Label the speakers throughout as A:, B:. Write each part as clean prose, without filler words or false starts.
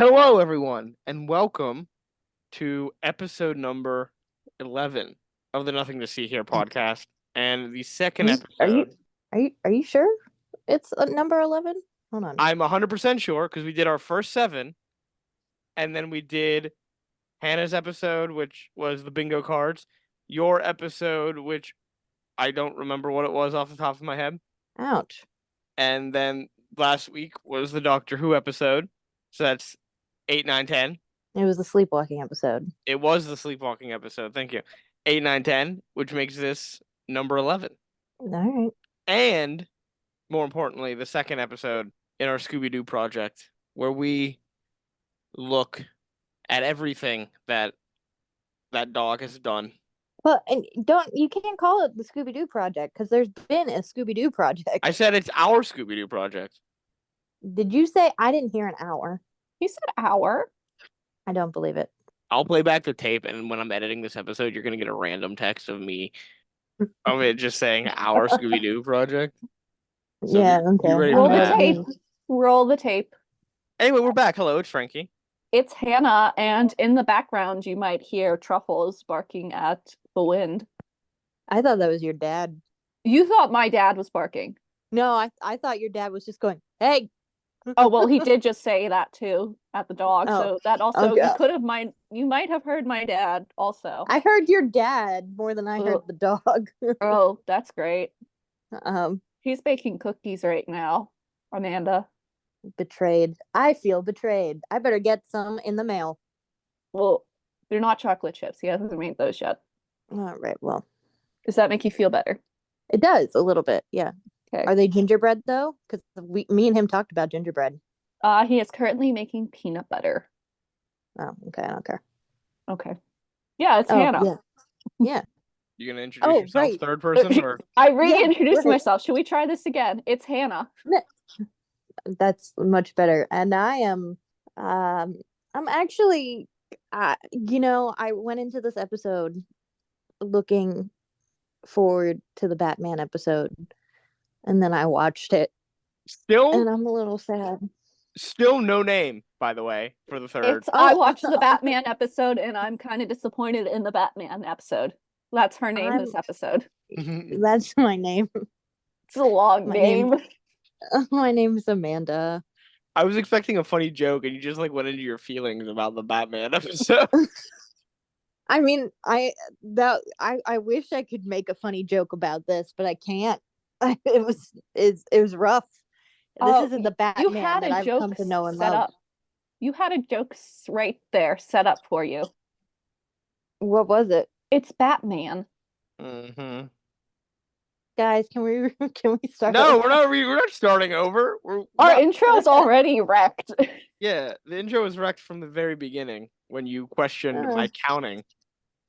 A: Hello, everyone, and welcome to episode number 11 of the Nothing to See Here podcast. And the second
B: Are you
A: episode,
B: are you sure it's number 11? Hold on.
A: I'm 100% sure because we did our first 7, and then we did Hannah's episode, which was the bingo cards, your episode, which I don't remember what it was off the top of my head,
B: Ouch.
A: and then last week was the Doctor Who episode. So that's 8, 9, 10.
B: It was the sleepwalking episode.
A: It was the sleepwalking episode. Thank you. 8, 9, 10, which makes this number 11.
B: All right.
A: And more importantly, the second episode in our Scooby-Doo project, where we look at everything that dog has done.
B: Well, and you can't call it the Scooby-Doo project because there's been a Scooby-Doo project.
A: I said it's our Scooby-Doo project.
B: Did you say I didn't hear an hour?
C: You said hour.
B: I don't believe it.
A: I'll play back the tape, and when I'm editing this episode, you're going to get a random text of me of it just saying our Scooby-Doo project. So
B: yeah, okay.
A: you ready
C: Roll
A: for
C: the
A: that?
C: tape. Roll the tape.
A: Anyway, we're back. Hello, it's Frankie.
C: It's Hannah, and in the background you might hear truffles barking at the wind.
B: I thought that was your dad.
C: You thought my dad was barking.
B: No, I thought your dad was just going, "Hey."
C: Oh, well, he did just say that too at the dog.
B: Oh,
C: So that also
B: okay.
C: you might have heard my dad also.
B: I heard your dad more than I heard the dog.
C: Oh, that's great.
B: um,
C: He's baking cookies right now, Amanda.
B: Betrayed. I feel betrayed. I better get some in the mail.
C: Well, they're not chocolate chips. He hasn't made those yet.
B: All right. Well,
C: Does that make you feel better?
B: it does a little bit. Yeah.
C: Okay.
B: Are they gingerbread though? Because me and him talked about gingerbread.
C: He is currently making peanut butter.
B: Oh, okay. I don't care.
C: Okay. Yeah, it's Hannah.
B: Yeah. Yeah.
A: You gonna introduce yourself
B: right.
A: third person or
C: I reintroduced
B: right.
C: myself. Should we try this again? It's Hannah.
B: That's much better. And I am I'm actually I went into this episode looking forward to the Batman episode, and then I watched it and I'm a little sad.
A: Still no name, by the way, for the third.
C: I watched the Batman episode and I'm kind of disappointed in the Batman episode. That's her name this episode.
B: That's my name.
C: It's a long name.
B: My name is Amanda.
A: I was expecting a funny joke, and you just went into your feelings about the Batman episode.
B: I mean, I wish I could make a funny joke about this, but I can't. It was rough. This isn't the Batman that I've come to know and love.
C: You had a joke right there set up for you.
B: What was it?
C: It's Batman.
A: Mm-hmm.
B: Guys, can we start?
A: No, we're not starting over.
C: Our intro is already wrecked.
A: Yeah, the intro was wrecked from the very beginning when you questioned my counting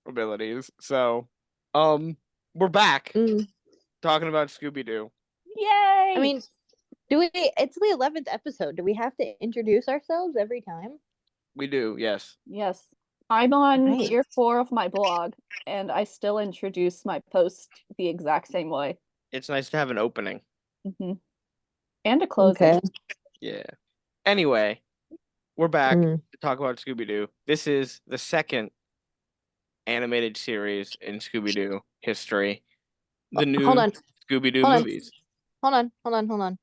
A: abilities. So, we're back talking about Scooby-Doo.
C: Yay!
B: I mean, it's the 11th episode. Do we have to introduce ourselves every time?
A: We do, yes.
C: Yes. I'm on year 4 of my blog, and I still introduce my post the exact same way.
A: It's nice to have an opening.
C: Mm-hmm. And a closing.
B: Okay.
A: Yeah. Anyway, we're back to talk about Scooby-Doo. This is the second animated series in Scooby-Doo history. The new Scooby-Doo movies.
B: Hold on.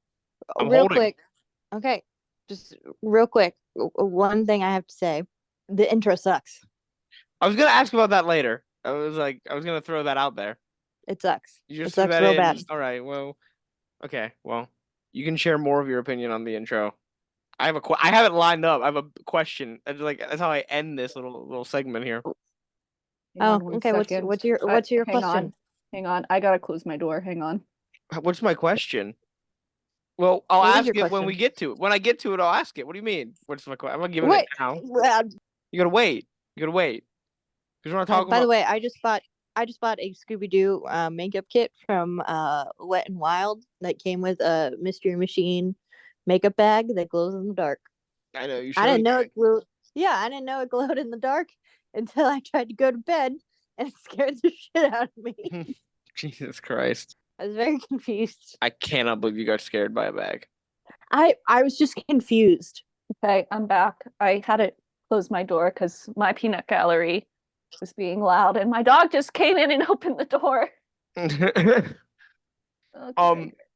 A: I'm
B: quick. Okay. Just real quick. One thing I have to say. The intro sucks.
A: I was gonna ask about that later. I was gonna throw that out there.
B: It sucks.
A: It
B: sucks real bad.
A: All right. Well, okay. Well, you can share more of your opinion on the intro. I have it lined up. I have a question. That's how I end this little segment here.
B: Okay. What's your question?
C: Hang on. I gotta close my door. Hang on.
A: What's my question? Well, I'll ask it when we get to it. When I get to it, I'll ask it. What do you mean? What's my question? I'm not giving it now. You gotta wait. Because we're not talking.
B: By the way, I just bought a Scooby-Doo makeup kit from Wet and Wild that came with a Mystery Machine makeup bag that glows in the dark.
A: I know you.
B: I didn't know it glowed. Yeah, I didn't know it glowed in the dark until I tried to go to bed, and it scared the shit out of me.
A: Jesus Christ!
B: I was very confused.
A: I cannot believe you got scared by a bag.
B: I was just confused.
C: Okay, I'm back. I had to close my door because my peanut gallery was being loud, and my dog just came in and opened the door. Okay.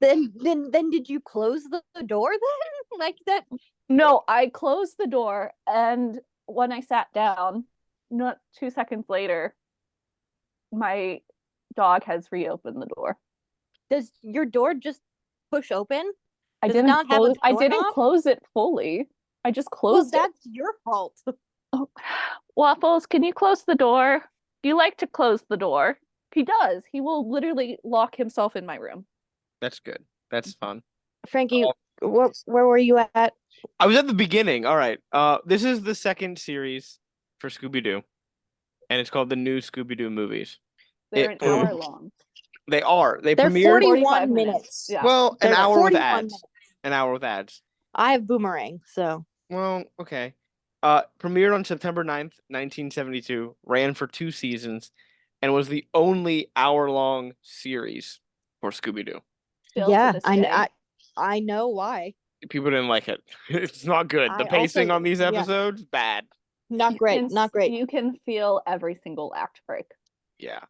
B: Then did you close the door then? Like that?
C: No, I closed the door, and when I sat down, not 2 seconds later, my dog has reopened the door.
B: Does your door just push open?
C: I
B: Does it
C: didn't
B: not have a
C: close. I didn't
B: doorknob?
C: close it fully. I just
B: Well,
C: closed it.
B: that's your fault.
C: Oh. Waffles, can you close the door? Do you like to close the door? He does. He will literally lock himself in my room.
A: That's good. That's fun.
B: Frankie, where were you at?
A: I was at the beginning. All right. This is the second series for Scooby-Doo, and it's called the new Scooby-Doo movies.
C: They're an hour long.
A: They are. They
B: They're
A: premiered
B: 41 minutes.
C: Yeah.
A: well, an
B: They're
A: hour with
B: 41
A: ads.
B: minutes.
A: An hour with ads.
B: I have Boomerang, so.
A: Well, okay. Premiered on September 9th, 1972, ran for 2 seasons, and was the only hour-long series for Scooby-Doo.
C: Still
B: Yeah,
C: to this day.
B: I know why.
A: People didn't like it. It's not good. The
B: I
A: pacing
B: also,
A: on these
B: yeah,
A: episodes, bad.
B: not great, not great.
C: You can feel every single act break.
A: Yeah.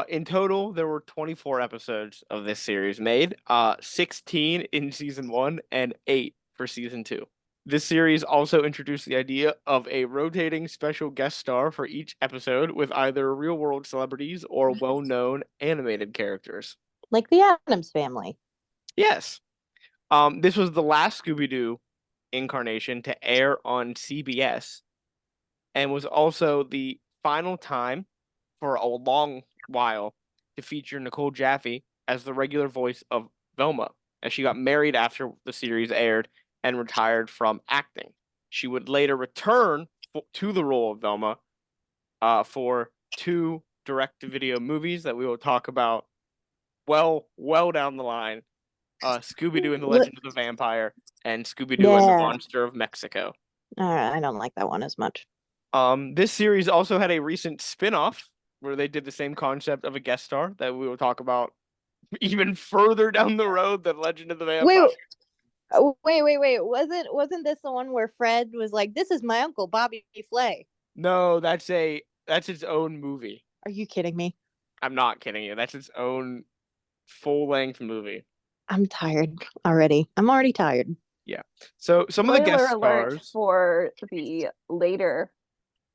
A: In total, there were 24 episodes of this series made. 16 in season 1 and 8 for season 2. This series also introduced the idea of a rotating special guest star for each episode with either real-world celebrities or well-known animated characters.
B: Like the Addams Family.
A: Yes. This was the last Scooby-Doo incarnation to air on CBS and was also the final time for a long while to feature Nicole Jaffe as the regular voice of Velma, as she got married after the series aired and retired from acting. She would later return to the role of Velma for 2 direct-to-video movies that we will talk about well down the line. Scooby-Doo and the Legend of the Vampire and Scooby-Doo and the Monster of Mexico.
B: I don't like that one as much.
A: This series also had a recent spin-off where they did the same concept of a guest star that we will talk about even further down the road than Legend of the Vampire.
B: Wait. Wasn't this the one where Fred was like, "This is my uncle, Bobby Flay"?
A: No, that's its own movie.
B: Are you kidding me?
A: I'm not kidding you. That's its own full-length movie.
B: I'm tired already. I'm already tired.
A: Yeah. So some of the guest stars
C: for the later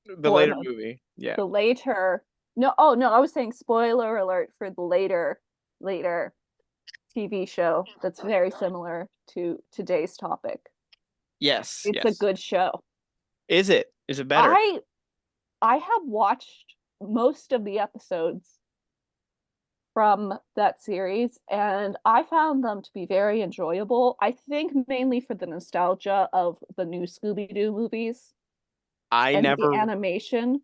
A: movie. Yeah.
C: The later no, I was saying spoiler alert for the later TV show that's very similar to today's topic.
A: Yes.
C: It's a good show.
A: Is it? Is it better?
C: I have watched most of the episodes from that series, and I found them to be very enjoyable. I think mainly for the nostalgia of the new Scooby-Doo movies. The animation.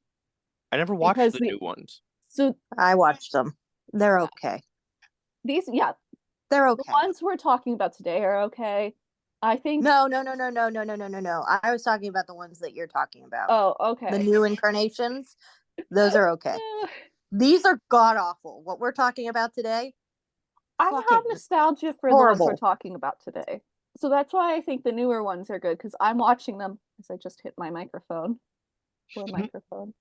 A: I never watched the new ones.
C: So
B: I watched them. They're okay.
C: They're okay. The ones we're talking about today are okay. I think
B: No. I was talking about the ones that you're talking about.
C: Oh, okay.
B: The new incarnations. Those are okay. These are god awful. What we're talking about today.
C: I have nostalgia for horrible. The ones we're talking about today. So that's why I think the newer ones are good, because I'm watching them as I just hit my microphone. Microphone.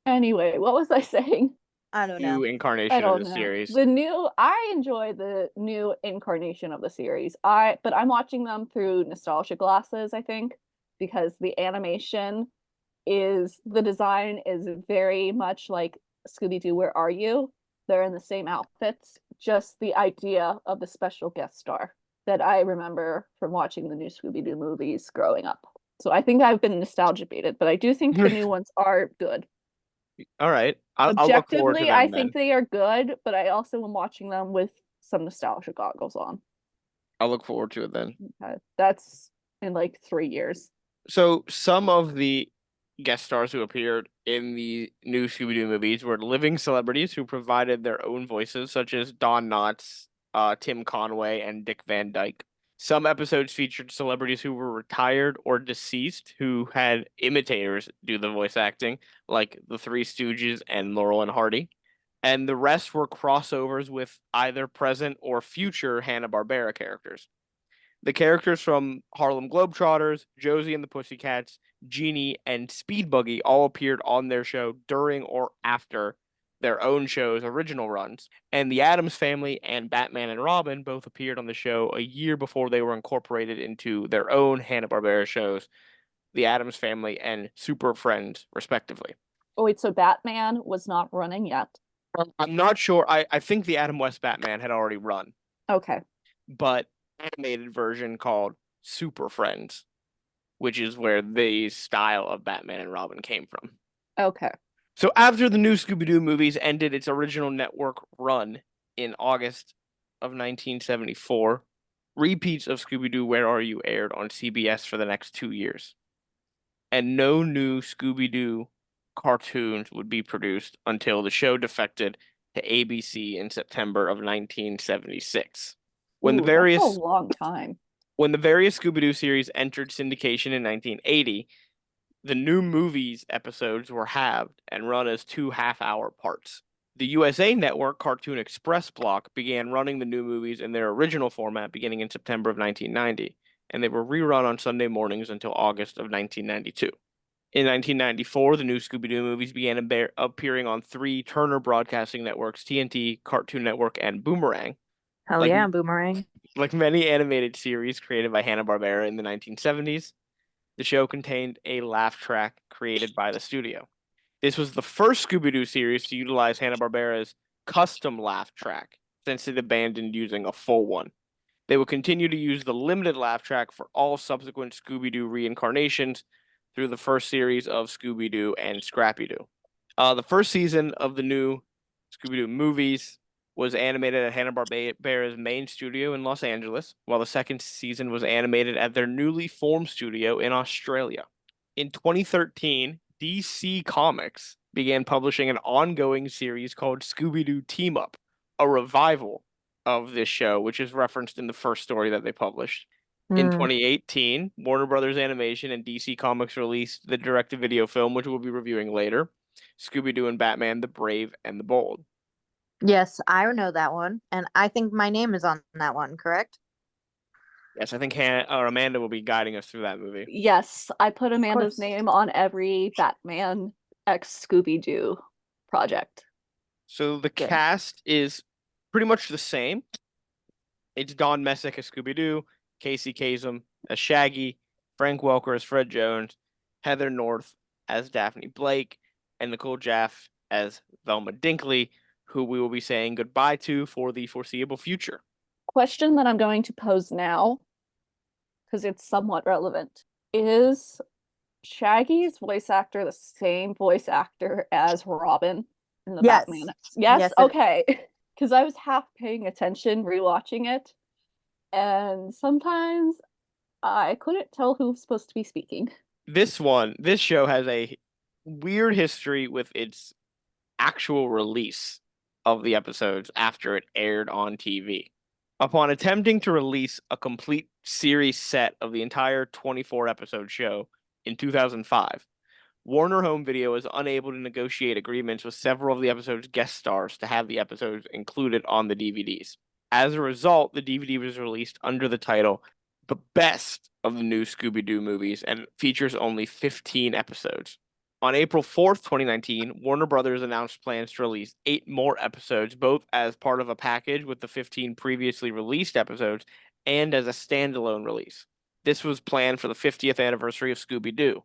C: Anyway, what was I saying?
B: I don't know.
A: New incarnation of the series.
C: I enjoy the new incarnation of the series. But I'm watching them through nostalgia glasses, I think, because the animation the design is very much like Scooby-Doo, Where Are You? They're in the same outfits. Just the idea of the special guest star that I remember from watching the new Scooby-Doo movies growing up. So I think I've been nostalgia baited, but I do think the new ones are good.
A: All right. I'll look forward to them,
C: I think they are good, but I also am watching them with some nostalgia goggles on.
A: I'll look forward to it then.
C: That's in like 3 years.
A: So some of the guest stars who appeared in the new Scooby-Doo movies were living celebrities who provided their own voices, such as Don Knotts, Tim Conway, and Dick Van Dyke. Some episodes featured celebrities who were retired or deceased who had imitators do the voice acting, like the Three Stooges and Laurel and Hardy. And the rest were crossovers with either present or future Hanna-Barbera characters. The characters from Harlem Globetrotters, Josie and the Pussycats, Genie, and Speed Buggy all appeared on their show during or after their own show's original runs. And the Addams Family and Batman and Robin both appeared on the show a year before they were incorporated into their own Hanna-Barbera shows, The Addams Family and Super Friends, respectively.
C: Oh, wait, so Batman was not running yet?
A: I'm not sure. I think the Adam West Batman had already run.
C: Okay.
A: But animated version called Super Friends, which is where the style of Batman and Robin came from.
C: Okay.
A: So after the new Scooby-Doo movies ended its original network run in August of 1974, repeats of Scooby-Doo Where Are You aired on CBS for the next 2 years. And no new Scooby-Doo cartoons would be produced until the show defected to ABC in September of 1976. When the
C: Ooh, that's a
A: various
C: long time.
A: When the various Scooby-Doo series entered syndication in 1980, the new movies episodes were halved and run as 2 half-hour parts. The USA Network Cartoon Express block began running the new movies in their original format beginning in September of 1990, and they were rerun on Sunday mornings until August of 1992. In 1994, the new Scooby-Doo movies began appearing on 3 Turner Broadcasting Networks, TNT, Cartoon Network, and Boomerang.
B: Hell
A: Like
B: yeah, Boomerang.
A: Like many animated series created by Hanna-Barbera in the 1970s, the show contained a laugh track created by the studio. This was the first Scooby-Doo series to utilize Hanna-Barbera's custom laugh track, since it abandoned using a full one. They will continue to use the limited laugh track for all subsequent Scooby-Doo reincarnations through the first series of Scooby-Doo and Scrappy-Doo. The first season of the new Scooby-Doo movies was animated at Hanna-Barbera's main studio in Los Angeles, while the second season was animated at their newly formed studio in Australia. In 2013, DC Comics began publishing an ongoing series called Scooby-Doo Team Up, a revival of this show, which is referenced in the first story that they published. In 2018, Warner Brothers Animation and DC Comics released the direct-to-video film, which we'll be reviewing later, Scooby-Doo and Batman, the Brave and the Bold.
B: Yes, I know that one, and I think my name is on that one, correct?
A: Yes, I think Amanda will be guiding us through that movie.
C: Yes, I put Amanda's name on every Batman X Scooby-Doo project.
A: So the cast is pretty much the same. It's Don Messick as Scooby-Doo, Casey Kasem as Shaggy, Frank Welker as Fred Jones, Heather North as Daphne Blake, and Nicole Jaffe as Velma Dinkley, who we will be saying goodbye to for the foreseeable future.
C: Question that I'm going to pose now, because it's somewhat relevant. Is Shaggy's voice actor the same voice actor as Robin in the Batman? Yes? Okay. Because I was half paying attention rewatching it, and sometimes I couldn't tell who was supposed to be speaking.
A: This show has a weird history with its actual release of the episodes after it aired on TV. Upon attempting to release a complete series set of the entire 24-episode show in 2005, Warner Home Video was unable to negotiate agreements with several of the episode's guest stars to have the episodes included on the DVDs. As a result, the DVD was released under the title The Best of the New Scooby-Doo Movies and features only 15 episodes. On April 4th, 2019, Warner Brothers announced plans to release 8 more episodes, both as part of a package with the 15 previously released episodes and as a standalone release. This was planned for the 50th anniversary of Scooby-Doo,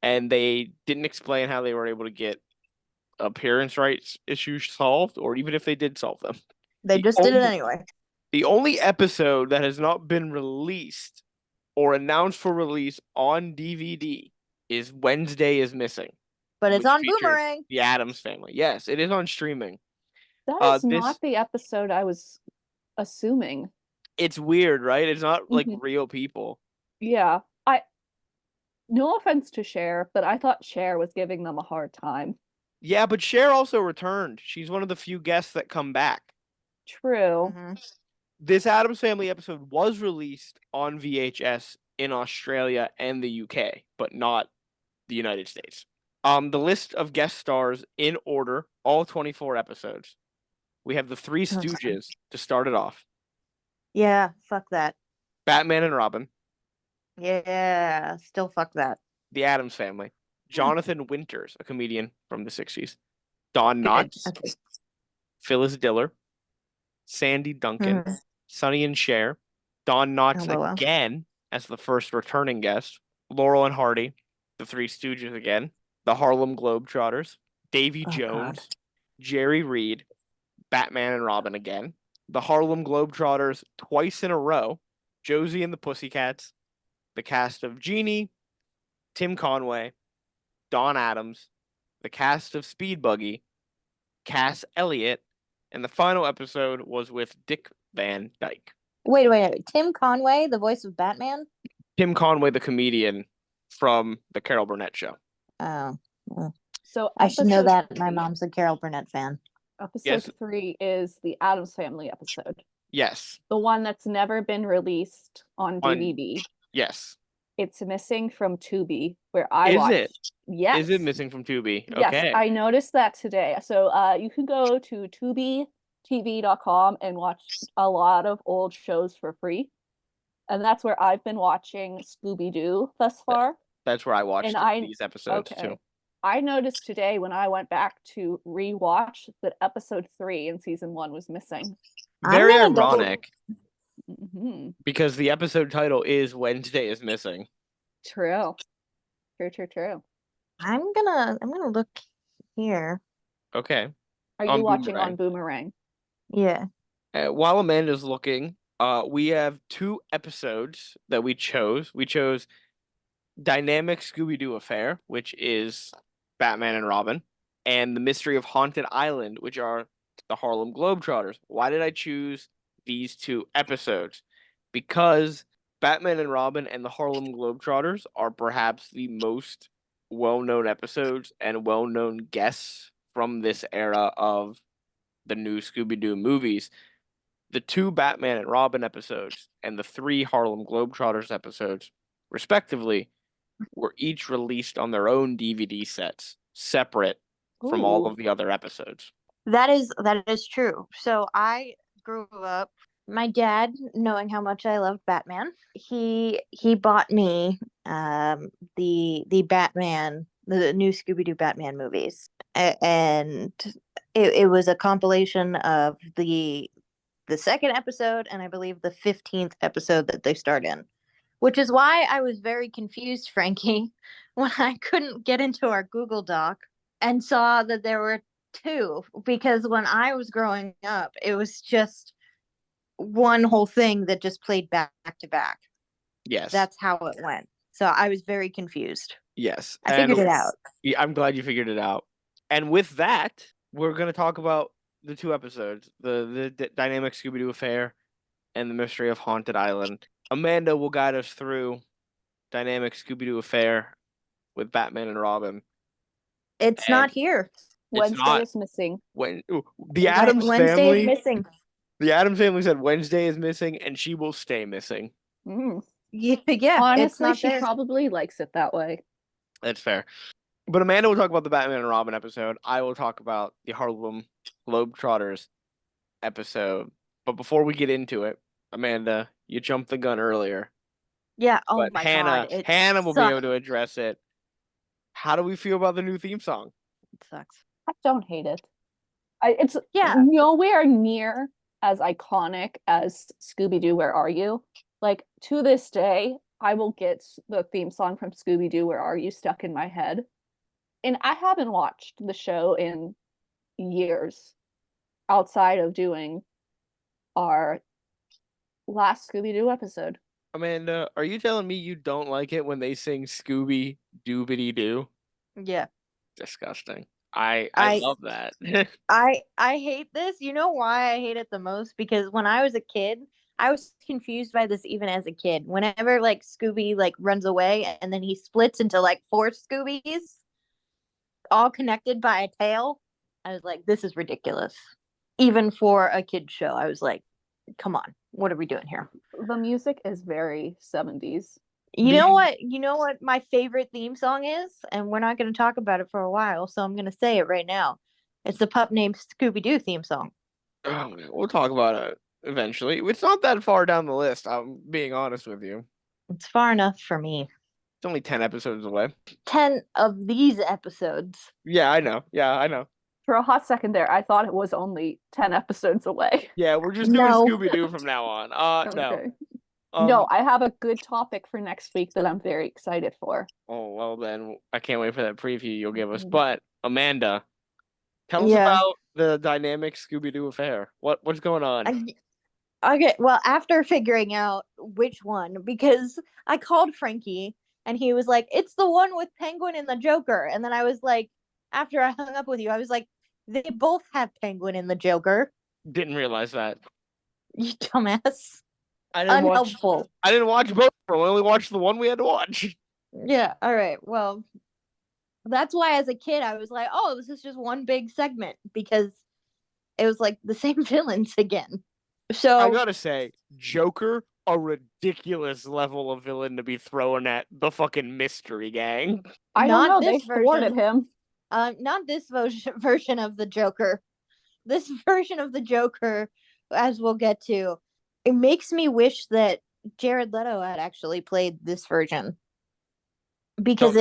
A: and they didn't explain how they were able to get appearance rights issues solved, or even if they did solve them.
B: They just did it anyway.
A: The only episode that has not been released or announced for release on DVD is Wednesday is Missing.
B: But it's on Boomerang.
A: The Addams Family. Yes, it is on streaming.
C: That is not the episode I was assuming.
A: It's weird, right? It's not like real people.
C: Yeah. No offense to Cher, but I thought Cher was giving them a hard time.
A: Yeah, but Cher also returned. She's one of the few guests that come back.
C: True.
A: This Addams Family episode was released on VHS in Australia and the UK, but not the United States. The list of guest stars in order, all 24 episodes. We have the Three Stooges to start it off.
B: Yeah, fuck that.
A: Batman and Robin,
B: Yeah, still fuck that.
A: The Addams Family, Jonathan Winters, a comedian from the 60s, Don
B: Good.
A: Knotts,
B: Okay.
A: Phyllis Diller, Sandy Duncan,
B: Mhm.
A: Sonny and Cher, Don
B: Oh,
A: Knotts
B: well.
A: again as the first returning guest, Laurel and Hardy, the Three Stooges again, the Harlem Globetrotters, Davy
B: Oh, God.
A: Jones, Jerry Reed, Batman and Robin again, the Harlem Globetrotters twice in a row, Josie and the Pussycats, the cast of Genie, Tim Conway, Don Adams, the cast of Speed Buggy, Cass Elliot, and the final episode was with Dick Van Dyke.
B: Wait. Tim Conway, the voice of Batman?
A: Tim Conway, the comedian from the Carol Burnett show.
B: Oh. Well,
C: So
B: I should know
C: episode
B: that. My
C: three-
B: mom's a Carol Burnett fan.
C: Episode
A: Yes.
C: 3 is the Addams Family episode,
A: Yes.
C: the one that's never been released on
A: On
C: DVD.
A: yes.
C: It's missing from Tubi, where I
A: Is
C: watched.
A: it?
C: Yes.
A: Is it missing from Tubi?
C: Yes,
A: Okay.
C: I noticed that today. So you can go to tubitv.com and watch a lot of old shows for free. And that's where I've been watching Scooby-Doo thus far.
A: That's where I watched
C: And
A: these episodes
C: okay.
A: too.
C: I noticed today when I went back to rewatch that episode 3 in season 1 was missing.
A: Very
B: gonna go-
A: ironic
C: Hmm
A: because the episode title is Wednesday is Missing.
C: True. True.
B: I'm gonna look here.
A: Okay.
C: Are you
A: On
C: watching
A: Boomerang.
C: on Boomerang?
B: Yeah.
A: While Amanda's looking, we have 2 episodes that we chose. We chose Dynamic Scooby-Doo Affair, which is Batman and Robin, and The Mystery of Haunted Island, which are the Harlem Globetrotters. Why did I choose these 2 episodes? Because Batman and Robin and the Harlem Globetrotters are perhaps the most well-known episodes and well-known guests from this era of the new Scooby-Doo movies. The 2 Batman and Robin episodes and the 3 Harlem Globetrotters episodes, respectively, were each released on their own DVD sets, separate from all
C: Ooh.
A: of the other episodes.
B: That is true. So I grew up, my dad, knowing how much I loved Batman, he bought me the Batman, the new Scooby-Doo Batman movies. And it was a compilation of the second episode and I believe the 15th episode that they start in. Which is why I was very confused, Frankie, when I couldn't get into our Google Doc and saw that there were 2. Because when I was growing up, it was just one whole thing that just played back to back.
A: Yes.
B: That's how it went. So I was very confused.
A: Yes.
B: I figured it out.
A: Yeah, I'm glad you figured it out. And with that, we're going to talk about the 2 episodes, the Dynamic Scooby-Doo Affair and The Mystery of Haunted Island. Amanda will guide us through Dynamic Scooby-Doo Affair with Batman and Robin.
B: It's not here.
C: Wednesday
A: not.
C: is missing.
A: The Addams
B: Wednesday
A: family.
B: is missing.
A: The Addams family said Wednesday is missing, and she will stay missing.
C: Mm.
B: Yeah, it's
C: Honestly,
B: not
C: she
B: there.
C: probably likes it that way.
A: That's fair. But Amanda will talk about the Batman and Robin episode. I will talk about the Harlem Globetrotters episode. But before we get into it, Amanda, you jumped the gun earlier.
B: Yeah. Oh
A: But
B: my
A: Hannah,
B: God.
A: Hannah will be able to address it. How do we feel about the new theme song?
B: It sucks.
C: I don't hate it. It's
B: Yeah.
C: nowhere near as iconic as Scooby-Doo, Where Are You? Like, to this day, I will get the theme song from Scooby-Doo, Where Are You stuck in my head. And I haven't watched the show in years outside of doing our last Scooby-Doo episode.
A: Amanda, are you telling me you don't like it when they sing Scooby Doobity Doo?
B: Yeah.
A: Disgusting. I
B: I-
A: love that.
B: I hate this. You know why I hate it the most? Because when I was a kid, I was confused by this even as a kid. Whenever like Scooby like runs away and then he splits into like 4 Scoobies, all connected by a tail, I was like, this is ridiculous. Even for a kid show, I was like, come on, what are we doing here?
C: The music is very 70s.
B: You know what? You know what my favorite theme song is? And we're not going to talk about it for a while, so I'm going to say it right now. It's the Pup Named Scooby-Doo theme song.
A: Oh, we'll talk about it eventually. It's not that far down the list, I'm being honest with you.
B: It's far enough for me.
A: It's only 10 episodes away.
B: 10 of these episodes.
A: Yeah, I know. Yeah, I know.
C: For a hot second there, I thought it was only 10 episodes away.
A: Yeah, we're just doing
B: No.
A: Scooby-Doo from now on. No.
C: Okay. No, I have a good topic for next week that I'm very excited for.
A: Oh, well then, I can't wait for that preview you'll give us. But Amanda, tell us
B: Yeah.
A: about the dynamic Scooby-Doo affair. What's going on?
B: Okay, well, after figuring out which one, because I called Frankie and he was like, it's the one with Penguin and the Joker. And then I was like, after I hung up with you, I was like, they both have Penguin and the Joker.
A: Didn't realize that.
B: You dumbass.
A: I didn't
B: Unhelpful.
A: I didn't watch both. I only watched the one we had to watch.
B: Yeah, all right. Well, that's why as a kid I was like, oh, this is just one big segment because it was like the same villains again. So
A: I gotta say, Joker, a ridiculous level of villain to be thrown at the fucking Mystery Gang.
C: I don't know. They
B: this version.
C: thwarted him.
B: Not this version of the Joker. This version of the Joker, as we'll get to, it makes me wish that Jared Leto had actually played this version because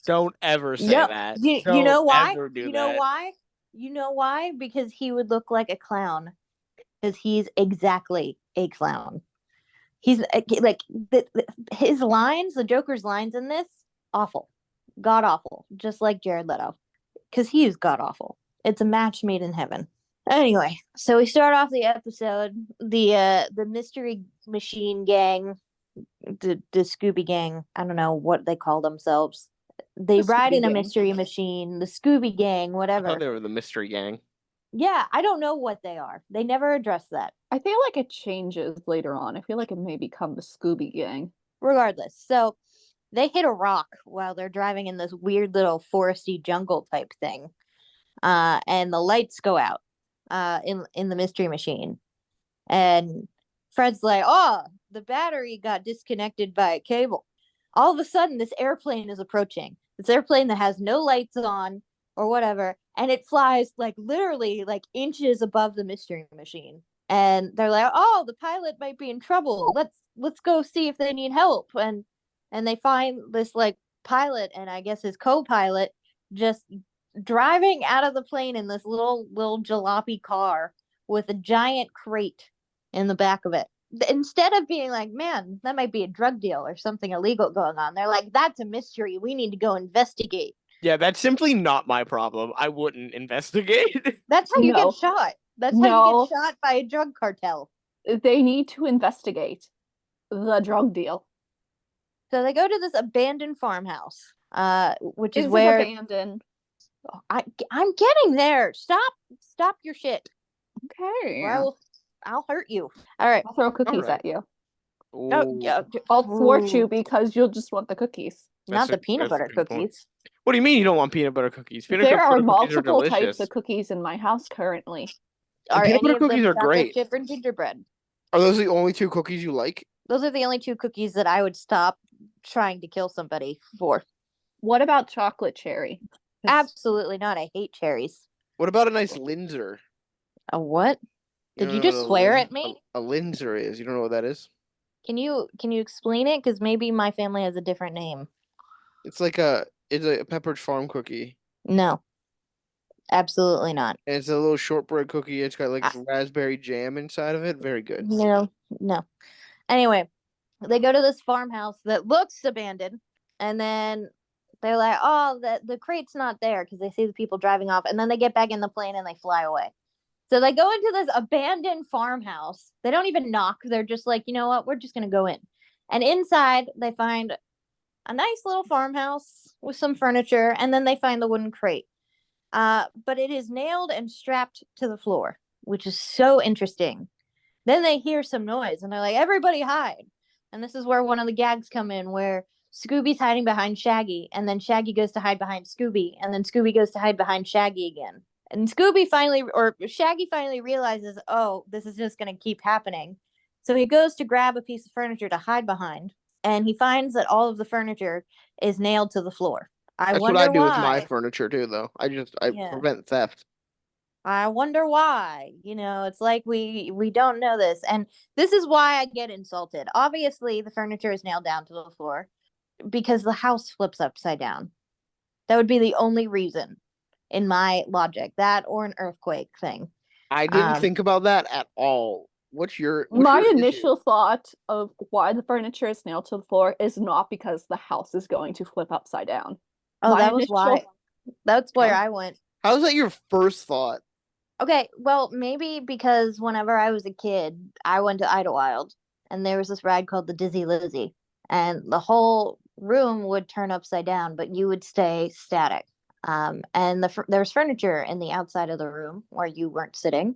A: Don't ever say
B: no,
A: that.
B: You know why?
A: You know
B: why? You know why? Because he would look like a clown. Because he's exactly a clown. He's like his lines, the Joker's lines in this, awful, god awful, just like Jared Leto, because he is god awful. It's a match made in heaven. Anyway, so we start off the episode. The Mystery Machine Gang, the Scooby Gang. I don't know what they call themselves. They ride in a mystery machine. The Scooby Gang, whatever.
A: I thought they were the Mystery Gang.
B: Yeah, I don't know what they are. They never address that.
C: I feel like it changes later on. I feel like it may become the Scooby Gang.
B: Regardless, so they hit a rock while they're driving in this weird little foresty jungle type thing. And the lights go out in the mystery machine. And Fred's like, oh, the battery got disconnected by a cable. All of a sudden, this airplane is approaching. This airplane that has no lights on or whatever, and it flies like literally like inches above the mystery machine. And they're like, oh, the pilot might be in trouble. Let's go see if they need help. And they find this like pilot and I guess his co-pilot just driving out of the plane in this little jalopy car with a giant crate in the back of it. Instead of being like, man, that might be a drug deal or something illegal going on, they're like, that's a mystery. We need to go investigate.
A: Yeah, that's simply not my problem. I wouldn't investigate.
B: That's how you get shot. That's how you get shot by a drug cartel.
C: They need to investigate the drug deal.
B: So they go to this abandoned farmhouse, which is
C: where abandoned.
B: I'm getting there. Stop your shit.
C: Okay.
B: I'll hurt you. All right.
C: I'll throw cookies at you.
A: Ooh. Oh,
C: yeah. I'll thwart you because you'll just want the cookies.
B: Not the peanut butter cookies.
A: What do you mean you don't want peanut butter cookies?
C: There are multiple types of cookies in my house currently.
A: Peanut butter cookies are great.
B: Chip and gingerbread.
A: Are those the only two cookies you like?
B: Those are the only two cookies that I would stop trying to kill somebody for.
C: What about chocolate cherry?
B: Absolutely not. I hate cherries.
A: What about a nice Linzer?
B: A what? Did you just swear at me?
A: A Linzer is. You don't know what that is?
B: Can you explain it? Because maybe my family has a different name.
A: It's like a Pepperidge Farm cookie.
B: No. Absolutely not.
A: And it's a little shortbread cookie. It's got like raspberry jam inside of it. Very good.
B: No. Anyway, they go to this farmhouse that looks abandoned, and then they're like, oh, the crate's not there because they see the people driving off, and then they get back in the plane and they fly away. So they go into this abandoned farmhouse. They don't even knock. They're just like, you know what? We're just going to go in. And inside, they find a nice little farmhouse with some furniture, and then they find the wooden crate. But it is nailed and strapped to the floor, which is so interesting. Then they hear some noise, and they're like, everybody hide. And this is where one of the gags come in, where Scooby's hiding behind Shaggy, and then Shaggy goes to hide behind Scooby, and then Scooby goes to hide behind Shaggy again. And Shaggy finally realizes, oh, this is just going to keep happening. So he goes to grab a piece of furniture to hide behind, and he finds that all of the furniture is nailed to the floor.
A: That's what I do with my furniture too, though. I prevent theft.
B: I wonder why. It's like we don't know this. And this is why I get insulted. Obviously, the furniture is nailed down to the floor because the house flips upside down. That would be the only reason in my logic. That or an earthquake thing.
A: I didn't
B: Um,
A: think about that at all. What's
C: My
A: your issue?
C: initial thought of why the furniture is nailed to the floor is not because the house is going to flip upside down.
B: oh,
C: My
B: that was why.
C: initial
B: That's where
A: How
B: I went.
A: how's that your first thought?
B: Okay, well, maybe because whenever I was a kid, I went to Idlewild, and there was this ride called the Dizzy Lizzy, and the whole room would turn upside down, but you would stay static. And there was furniture in the outside of the room where you weren't sitting,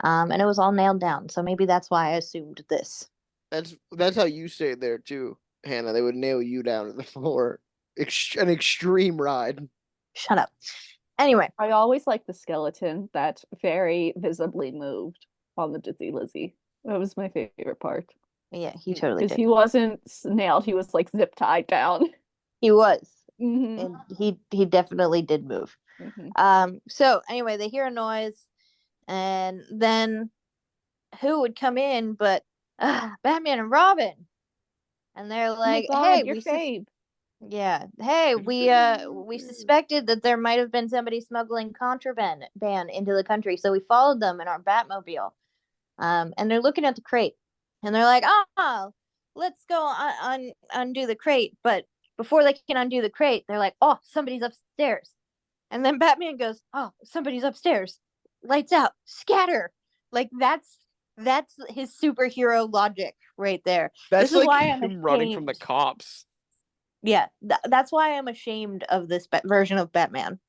B: and it was all nailed down. So maybe that's why I assumed this.
A: That's how you stayed there too, Hannah. They would nail you down to the floor. An extreme ride.
B: Shut up. Anyway,
C: I always liked the skeleton that very visibly moved on the Dizzy Lizzy. That was my favorite part.
B: yeah, he totally
C: Because
B: did.
C: he wasn't nailed, he was like zip tied down.
B: He was,
C: Hmm.
B: and he definitely did move.
C: Hmm.
B: So anyway, they hear a noise, and then who would come in but Batman and Robin, and they're
C: Oh my
B: like, "Hey,
C: god, your fave.
B: yeah, hey, we suspected that there might have been somebody smuggling contraband into the country, so we followed them in our Batmobile." And they're looking at the crate, and they're like, "Oh, let's go undo the crate." But before they can undo the crate, they're like, "Oh, somebody's upstairs." And then Batman goes, "Oh, somebody's upstairs. Lights out. Scatter." Like that's his superhero logic right there. This
A: That's
B: is
A: like
B: why I'm
A: him running from the
B: ashamed.
A: cops.
B: Yeah, that's why I'm ashamed of this version of Batman.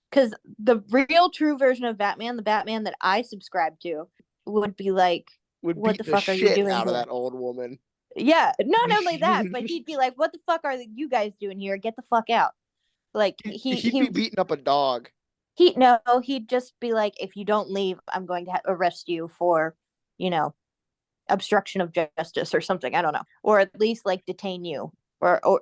B: Because the real true version of Batman, the Batman that I subscribe to, would be like,
A: Would
B: "What the
A: beat the
B: fuck are you
A: shit
B: doing
A: out of
B: here?"
A: that old woman.
B: Yeah, not only that, but he'd be like, "What the fuck are you guys doing here? Get the fuck out!" Like
A: He'd be beating up a dog.
B: no, he'd just be like, "If you don't leave, I'm going to arrest you for, you know, obstruction of justice or something. I don't know, or at least like detain you."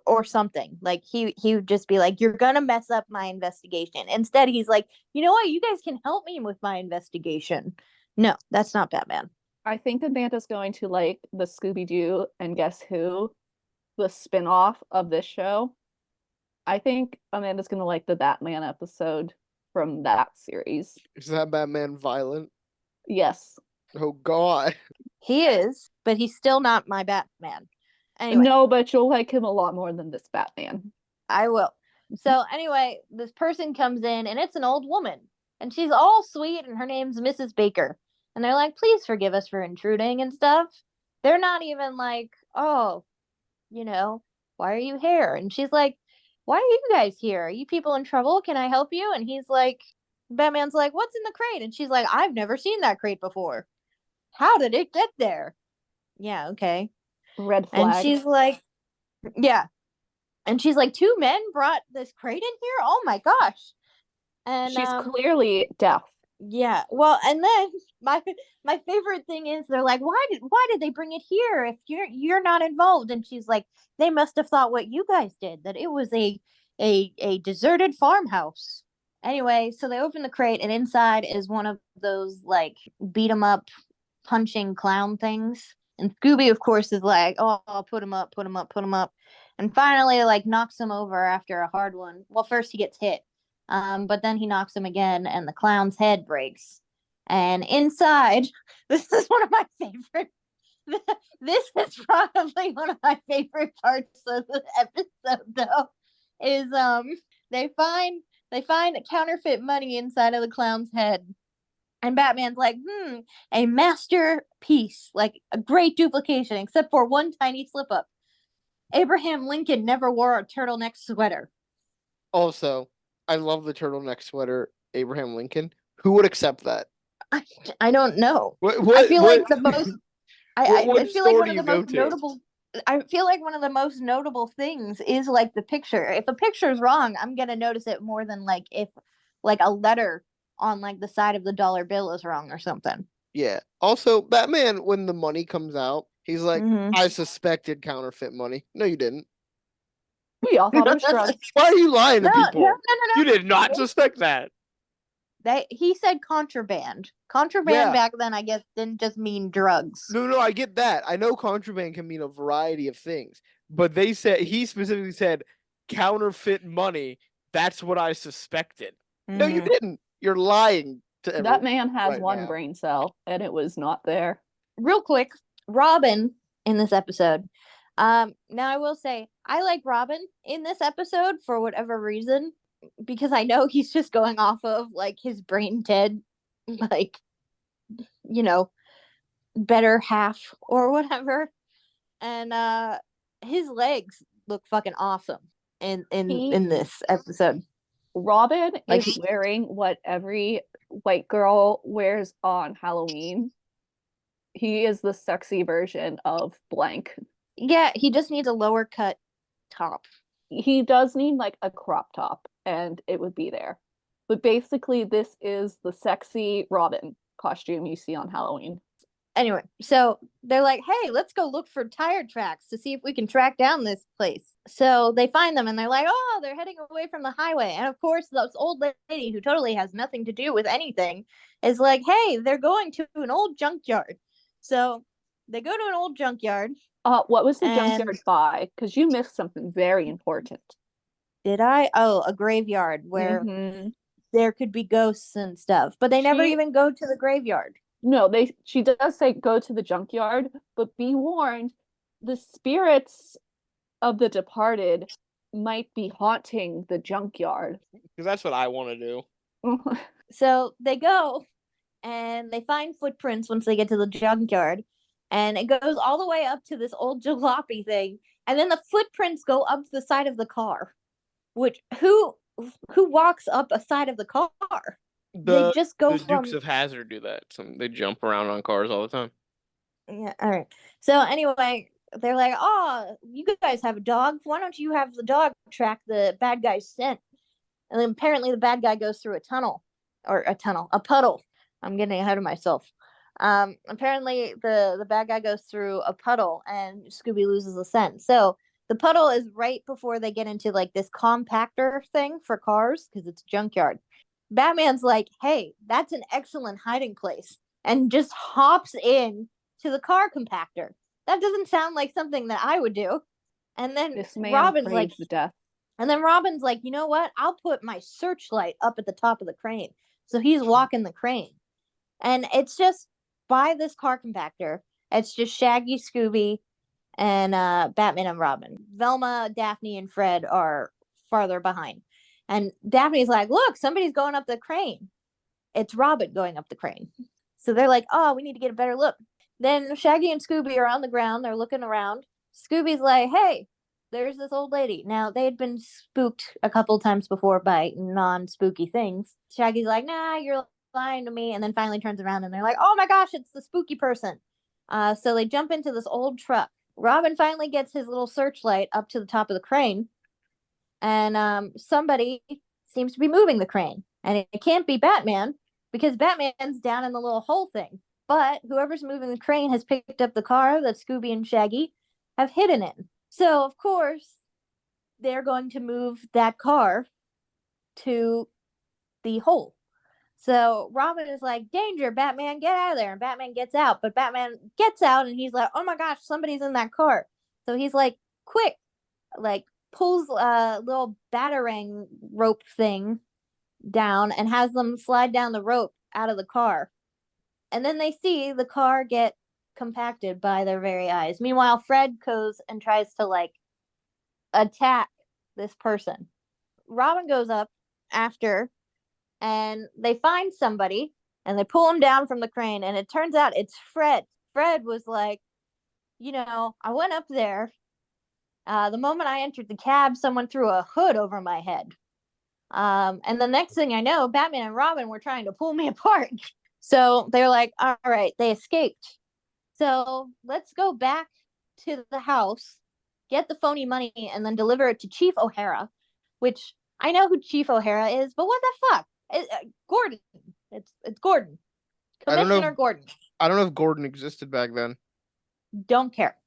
B: Or something like he would just be like, "You're gonna mess up my investigation." Instead, he's like, "You know what? You guys can help me with my investigation." No, that's not Batman.
C: I think Amanda's going to like the Scooby-Doo and Guess Who, the spin-off of this show. I think Amanda's gonna like the Batman episode from that series.
A: Is that Batman violent?
C: Yes.
A: Oh God.
B: He is, but he's still not my Batman. Anyway,
C: No, but you'll like him a lot more than this Batman.
B: I will. So anyway, this person comes in and it's an old woman and she's all sweet and her name's Mrs. Baker. And they're like, "Please forgive us for intruding and stuff." They're not even like, "Oh, why are you here?" And she's like, "Why are you guys here? Are you people in trouble? Can I help you?" And he's like, Batman's like, "What's in the crate?" And she's like, "I've never seen that crate before. How did it get there?" Yeah, okay.
C: Red
B: And
C: flag.
B: she's like, "Yeah." And she's like, "Two men brought this crate in here? Oh my gosh." And
C: She's clearly deaf.
B: yeah. Well, and then my my favorite thing is they're like, "Why did they bring it here if you're not involved?" And she's like, "They must have thought what you guys did, that it was a deserted farmhouse." Anyway, so they open the crate and inside is one of those like beat 'em up punching clown things. And Scooby, of course, is like, "Oh, I'll put him up, put him up, put him up." And finally, like, knocks him over after a hard one. Well, first he gets hit, but then he knocks him again, and the clown's head breaks. And inside, this is one of my favorite. This is probably one of my favorite parts of the episode, though. Is they find they find counterfeit money inside of the clown's head, and Batman's like, a masterpiece, like a great duplication, except for one tiny slip up. Abraham Lincoln never wore a turtleneck sweater.
A: Also, I love the turtleneck sweater, Abraham Lincoln. Who would accept that?
B: I don't know.
A: What
B: I
A: what
B: feel
A: what
B: like the most.
A: what
B: I feel like
A: store
B: one
A: do
B: of
A: you
B: the
A: go
B: most
A: to?
B: notable. I feel like one of the most notable things is like the picture. If a picture is wrong, I'm gonna notice it more than like if like a letter on like the side of the dollar bill is wrong or something.
A: Yeah. Also, Batman, when the money comes out, he's like,
B: Mm-hmm.
A: I suspected counterfeit money. No, you didn't.
C: We all thought it was drugs.
A: Why are you lying
B: No,
A: to
B: no, no,
A: people?
B: no,
A: You did not
B: no.
A: suspect that.
B: He said contraband. Contraband back then, I guess, didn't just mean drugs.
A: No, I get that. I know contraband can mean a variety of things, but he specifically said counterfeit money. That's what I suspected. No, you didn't. You're lying to everyone.
C: That man has one brain cell, and it was not there.
B: Real quick, Robin in this episode. Now I will say I like Robin in this episode for whatever reason, because I know he's just going off of like his brain dead, like, you know, better half or whatever. And his legs look fucking awesome in this episode.
C: Robin is wearing what every white girl wears on Halloween. He is the sexy version of blank.
B: Yeah, he just needs a lower cut top.
C: He does need like a crop top, and it would be there. But basically, this is the sexy Robin costume you see on Halloween.
B: Anyway, so they're like, hey, let's go look for tire tracks to see if we can track down this place. So they find them and they're like, oh, they're heading away from the highway. And of course, this old lady who totally has nothing to do with anything is like, hey, they're going to an old junkyard. So they go to an old junkyard.
C: What was the junkyard by? Because you missed something very important.
B: Did I? Oh, a graveyard where there could be ghosts and stuff. But they never even go to the graveyard.
C: No, she does say go to the junkyard, but be warned, the spirits of the departed might be haunting the junkyard.
A: Because that's what I want to do.
B: So they go and they find footprints once they get to the junkyard, and it goes all the way up to this old jalopy thing, and then the footprints go up the side of the car. Which who walks up a side of the car? They just go
A: the Dukes of Hazzard do that. They jump around on cars all the time.
B: Yeah, all right. So anyway, they're like, oh, you guys have a dog. Why don't you have the dog track the bad guy's scent? And then apparently the bad guy goes through a puddle. I'm getting ahead of myself. Apparently the bad guy goes through a puddle and Scooby loses the scent. So the puddle is right before they get into like this compactor thing for cars because it's a junkyard. Batman's like, hey, that's an excellent hiding place, and just hops in to the car compactor. That doesn't sound like something that I would do. And then Robin's like, you know what? I'll put my searchlight up at the top of the crane. So he's walking the crane. And it's just by this car compactor. It's just Shaggy, Scooby, and Batman and Robin. Velma, Daphne, and Fred are farther behind. And Daphne's like, look, somebody's going up the crane. It's Robin going up the crane. So they're like, oh, we need to get a better look. Then Shaggy and Scooby are on the ground. They're looking around. Scooby's like, hey, there's this old lady. Now, they had been spooked a couple times before by non-spooky things. Shaggy's like, nah, you're lying to me. And then finally turns around and they're like, oh my gosh, it's the spooky person. So they jump into this old truck. Robin finally gets his little searchlight up to the top of the crane. And somebody seems to be moving the crane. And it can't be Batman because Batman's down in the little hole thing. But whoever's moving the crane has picked up the car that Scooby and Shaggy have hidden in. So, of course, they're going to move that car to the hole. So Robin is like, danger, Batman, get out of there. And Batman gets out. But Batman gets out and he's like, oh my gosh, somebody's in that car. So he's like, quick, like, pulls a little batarang rope thing down and has them slide down the rope out of the car. And then they see the car get compacted by their very eyes. Meanwhile, Fred goes and tries to like attack this person. Robin goes up after and they find somebody and they pull him down from the crane, and it turns out it's Fred. Fred was like, you know, I went up there. The moment I entered the cab, someone threw a hood over my head. And the next thing I know, Batman and Robin were trying to pull me apart. So they're like, all right, they escaped. So let's go back to the house, get the phony money, and then deliver it to Chief O'Hara, which I know who Chief O'Hara is, but what the fuck? Gordon. It's Gordon. Commissioner Gordon.
A: I don't know if Gordon existed back then.
B: Don't care.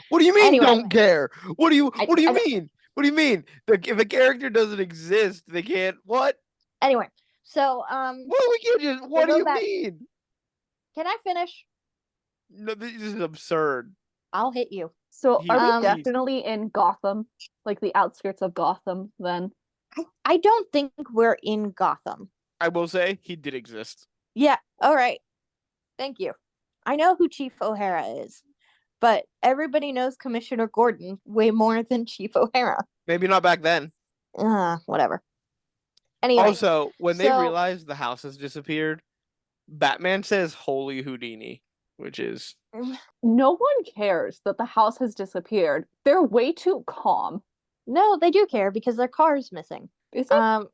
A: What do you mean don't care? What do you mean? What do you mean? If a character doesn't exist, they can't what?
B: Anyway, So,
A: What do
B: go
A: you
B: back.
A: mean?
B: Can I finish?
A: No, this is absurd.
B: I'll hit you.
C: So are we
A: He-
C: definitely in Gotham? Like the outskirts of Gotham then?
B: I don't think we're in Gotham.
A: I will say he did exist.
B: Yeah, all right. Thank you. I know who Chief O'Hara is, but everybody knows Commissioner Gordon way more than Chief O'Hara.
A: Maybe not back then.
B: Whatever. Anyway,
A: Also, when they
B: so
A: realize the house has disappeared, Batman says "Holy Houdini," which is
C: No one cares that the house has disappeared. They're way too calm.
B: no, they do care because their car's missing.
C: Is it?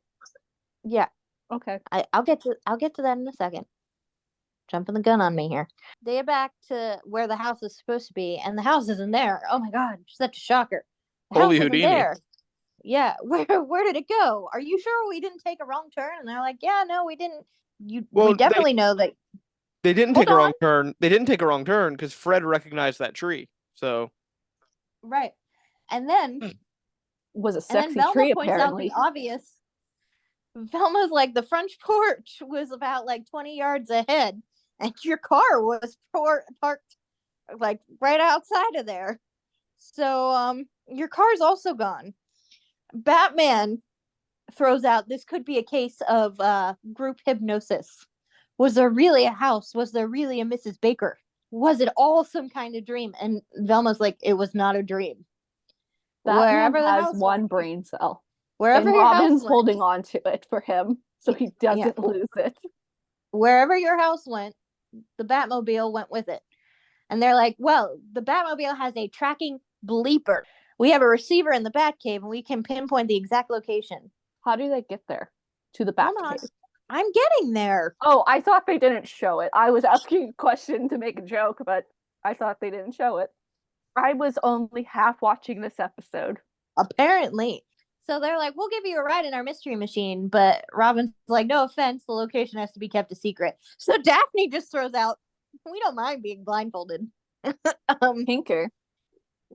B: Yeah,
C: Okay.
B: I'll get to that in a second. Jumping the gun on me here. They get back to where the house is supposed to be, and the house isn't there. Oh my god, such a shocker. The
A: Holy
B: house isn't
A: Houdini.
B: there. Yeah, where did it go? Are you sure we didn't take a wrong turn? And they're like, yeah, no, we didn't. We definitely know that.
A: They didn't
B: Hold
A: take a wrong
B: on.
A: turn. They didn't take a wrong turn because Fred recognized that tree. So
B: Right. And then
C: Was a
B: and then
C: sexy
B: Velma
C: tree
B: points out the
C: apparently.
B: obvious. Velma's like, the front porch was about like 20 yards ahead, and your car was parked like right outside of there. So your car's also gone. Batman throws out, this could be a case of group hypnosis. Was there really a house? Was there really a Mrs. Baker? Was it all some kind of dream? And Velma's like, it was not a dream.
C: Batman
B: Wherever the
C: has
B: house
C: one
B: went,
C: brain cell.
B: wherever
C: And
B: your
C: Robin's
B: house
C: holding
B: went,
C: on to it for him so he doesn't lose it.
B: wherever your house went, the Batmobile went with it. And they're like, well, the Batmobile has a tracking bleeper. We have a receiver in the Batcave, and we can pinpoint the exact location.
C: How do they get there? To the
B: Hold on.
C: Batcave?
B: I'm getting there.
C: Oh, I thought they didn't show it. I was asking a question to make a joke, but I thought they didn't show it. I was only half watching this episode.
B: Apparently. So they're like, we'll give you a ride in our mystery machine. But Robin's like, no offense, the location has to be kept a secret. So Daphne just throws out, we don't mind being blindfolded.
C: Tinker.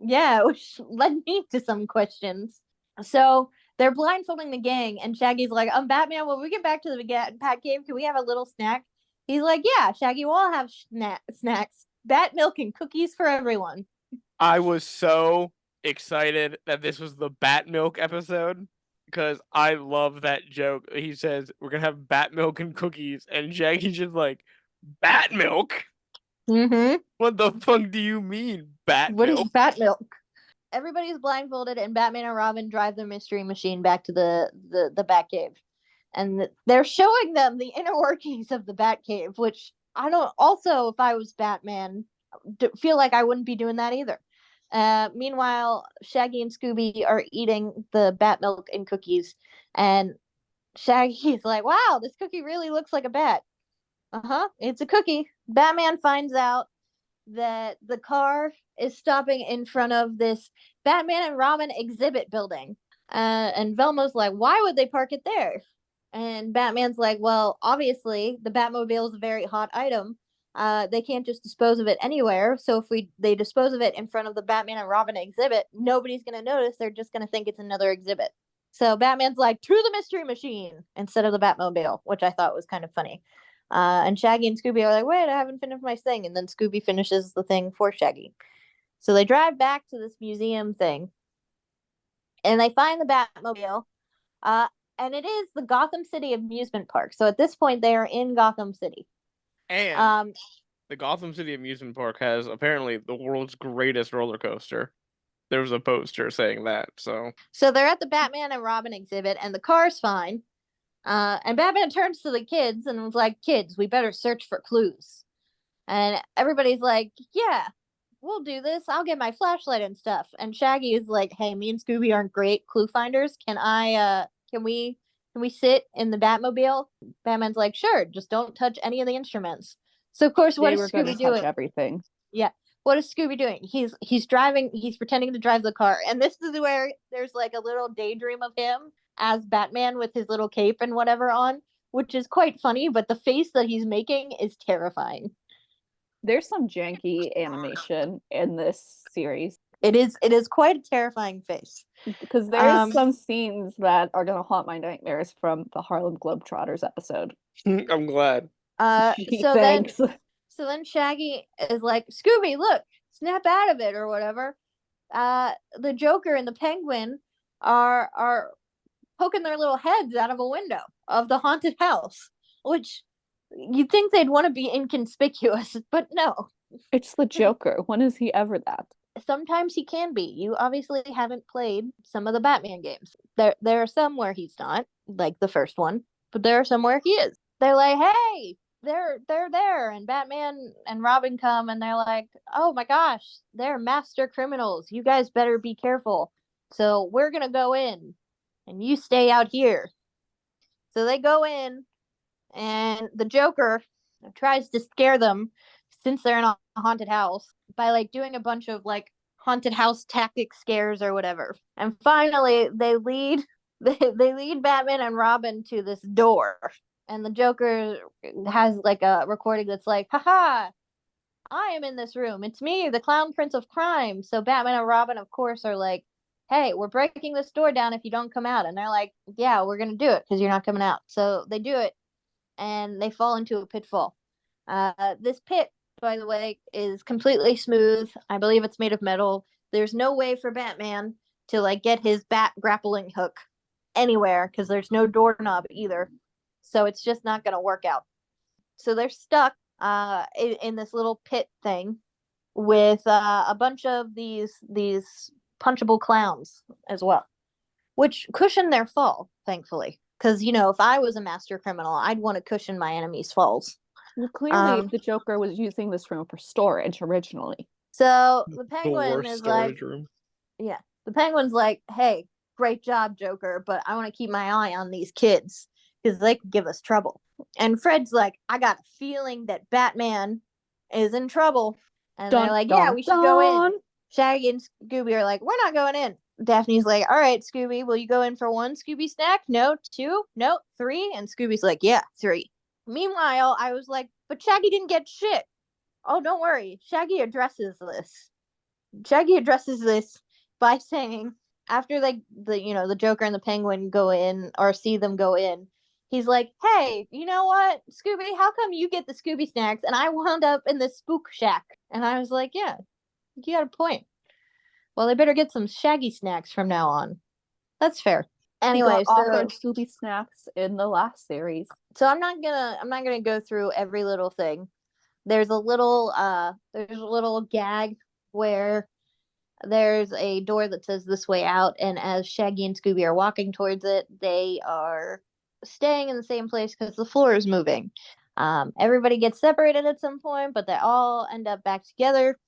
B: Yeah, which led me to some questions. So they're blindfolding the gang, and Shaggy's like, Batman, when we get back to the Batcave, can we have a little snack? He's like, yeah, Shaggy, we'll all have snacks. Bat milk and cookies for everyone.
A: I was so excited that this was the Bat Milk episode because I love that joke. He says, we're going to have Bat Milk and cookies, and Shaggy's just like, Bat Milk?
B: Mm-hmm.
A: What the fuck do you mean, Bat
B: What
A: Milk?
B: is Bat milk? Everybody's blindfolded, and Batman and Robin drive the mystery machine back to the Batcave, and they're showing them the inner workings of the Batcave. Which I don't. Also, if I was Batman, feel like I wouldn't be doing that either. Meanwhile, Shaggy and Scooby are eating the bat milk and cookies, and Shaggy's like, "Wow, this cookie really looks like a bat." It's a cookie. Batman finds out that the car is stopping in front of this Batman and Robin exhibit building. And Velma's like, why would they park it there? And Batman's like, well, obviously the Batmobile is a very hot item. They can't just dispose of it anywhere. So if they dispose of it in front of the Batman and Robin exhibit, nobody's going to notice. They're just going to think it's another exhibit. So Batman's like, to the mystery machine instead of the Batmobile, which I thought was kind of funny. And Shaggy and Scooby are like, wait, I haven't finished my thing. And then Scooby finishes the thing for Shaggy. So they drive back to this museum thing. And they find the Batmobile. And it is the Gotham City amusement park. So at this point, they are in Gotham City.
A: And the Gotham City amusement park has apparently the world's greatest roller coaster. There was a poster saying that, so
B: they're at the Batman and Robin exhibit, and the car's fine. And Batman turns to the kids and was like, kids, we better search for clues. And everybody's like, yeah, we'll do this. I'll get my flashlight and stuff. And Shaggy is like, hey, me and Scooby aren't great clue finders. Can we sit in the Batmobile? Batman's like, sure, just don't touch any of the instruments. So of course, what is Scooby doing?
C: Everything.
B: Yeah. What is Scooby doing? He's driving, he's pretending to drive the car. And this is where there's like a little daydream of him as Batman with his little cape and whatever on, which is quite funny, but the face that he's making is terrifying.
C: There's some janky animation in this series.
B: It is quite a terrifying face.
C: Because there's some scenes that are gonna haunt my nightmares from the Harlem Globetrotters episode.
A: I'm glad.
B: So
C: Thanks.
B: then Shaggy is like, Scooby, look, snap out of it or whatever. The Joker and the Penguin are poking their little heads out of a window of the haunted house, which you'd think they'd want to be inconspicuous, but no.
C: It's the Joker. When is he ever that?
B: Sometimes he can be. You obviously haven't played some of the Batman games. There are some where he's not, like the first one, but there are some where he is. They're like, hey, they're there, and Batman and Robin come, and they're like, oh my gosh, they're master criminals. You guys better be careful. So we're gonna go in, and you stay out here. So they go in, and the Joker tries to scare them since they're in a haunted house by like doing a bunch of like haunted house tactic scares or whatever. And finally they lead they lead Batman and Robin to this door. And the Joker has like a recording that's like, haha, I am in this room. It's me, the Clown Prince of Crime. So Batman and Robin, of course, are like, hey, we're breaking this door down if you don't come out. And they're like, yeah, we're going to do it because you're not coming out. So they do it and they fall into a pitfall. This pit, by the way, is completely smooth. I believe it's made of metal. There's no way for Batman to like get his bat grappling hook anywhere because there's no doorknob either. So it's just not going to work out. So they're stuck in this little pit thing with a bunch of these punchable clowns as well, which cushion their fall, thankfully. Because, you know, if I was a master criminal, I'd want to cushion my enemies' falls.
C: Well, clearly the Joker was using this room for storage originally.
B: So the Penguin
A: worst
B: is
A: storage
B: like,
A: room.
B: yeah, the Penguin's like, hey, great job, Joker, but I want to keep my eye on these kids because they could give us trouble. And Fred's like, I got a feeling that Batman is in trouble. And
C: Dun,
B: they're like,
C: dun,
B: yeah, we should go
C: dun.
B: in. Shaggy and Scooby are like, we're not going in. Daphne's like, all right, Scooby, will you go in for one Scooby snack? No, two, no, three. And Scooby's like, yeah, three. Meanwhile, I was like, but Shaggy didn't get shit. Oh, don't worry. Shaggy addresses this. Shaggy addresses this by saying, after like the Joker and the Penguin go in or see them go in, he's like, hey, you know what, Scooby, how come you get the Scooby snacks and I wound up in the spook shack? And I was like, yeah, you got a point. Well, they better get some Shaggy snacks from now on. That's fair. Anyway,
C: so offered Scooby snacks in the last series.
B: So I'm not gonna go through every little thing. There's a little gag where there's a door that says this way out, and as Shaggy and Scooby are walking towards it, they are staying in the same place because the floor is moving. Everybody gets separated at some point, but they all end up back together.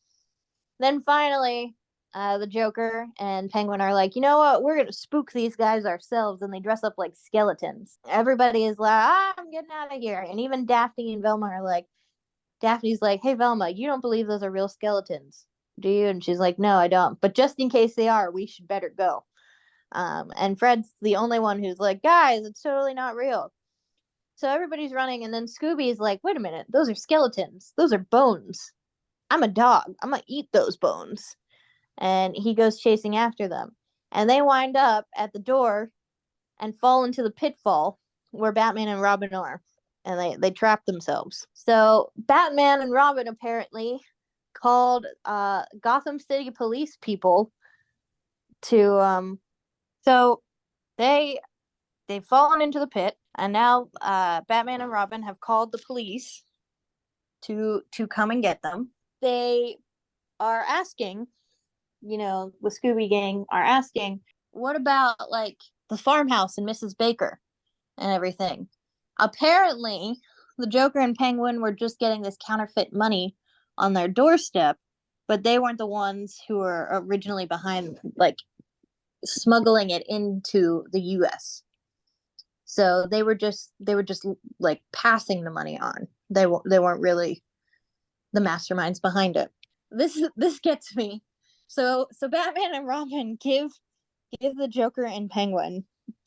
B: Then finally, the Joker and Penguin are like, you know what? We're gonna spook these guys ourselves, and they dress up like skeletons. Everybody is like, I'm getting out of here, and even Daphne and Velma are like, Daphne's like, hey Velma, you don't believe those are real skeletons, do you? And she's like, no, I don't. But just in case they are, we should better go. And Fred's the only one who's like, guys, it's totally not real. So everybody's running, and then Scooby's like, wait a minute, those are skeletons. Those are bones. I'm a dog. I'm gonna eat those bones. And he goes chasing after them. And they wind up at the door and fall into the pitfall where Batman and Robin are. And they trap themselves. So Batman and Robin apparently called Gotham City police people to so they've fallen into the pit, and now Batman and Robin have called the police to come and get them. They are asking, the Scooby Gang are asking, what about like the farmhouse and Mrs. Baker and everything? Apparently, the Joker and Penguin were just getting this counterfeit money on their doorstep, but they weren't the ones who were originally behind, like, smuggling it into the U.S. So they were just like passing the money on. They weren't really the masterminds behind it. This gets me. So Batman and Robin give the Joker and Penguin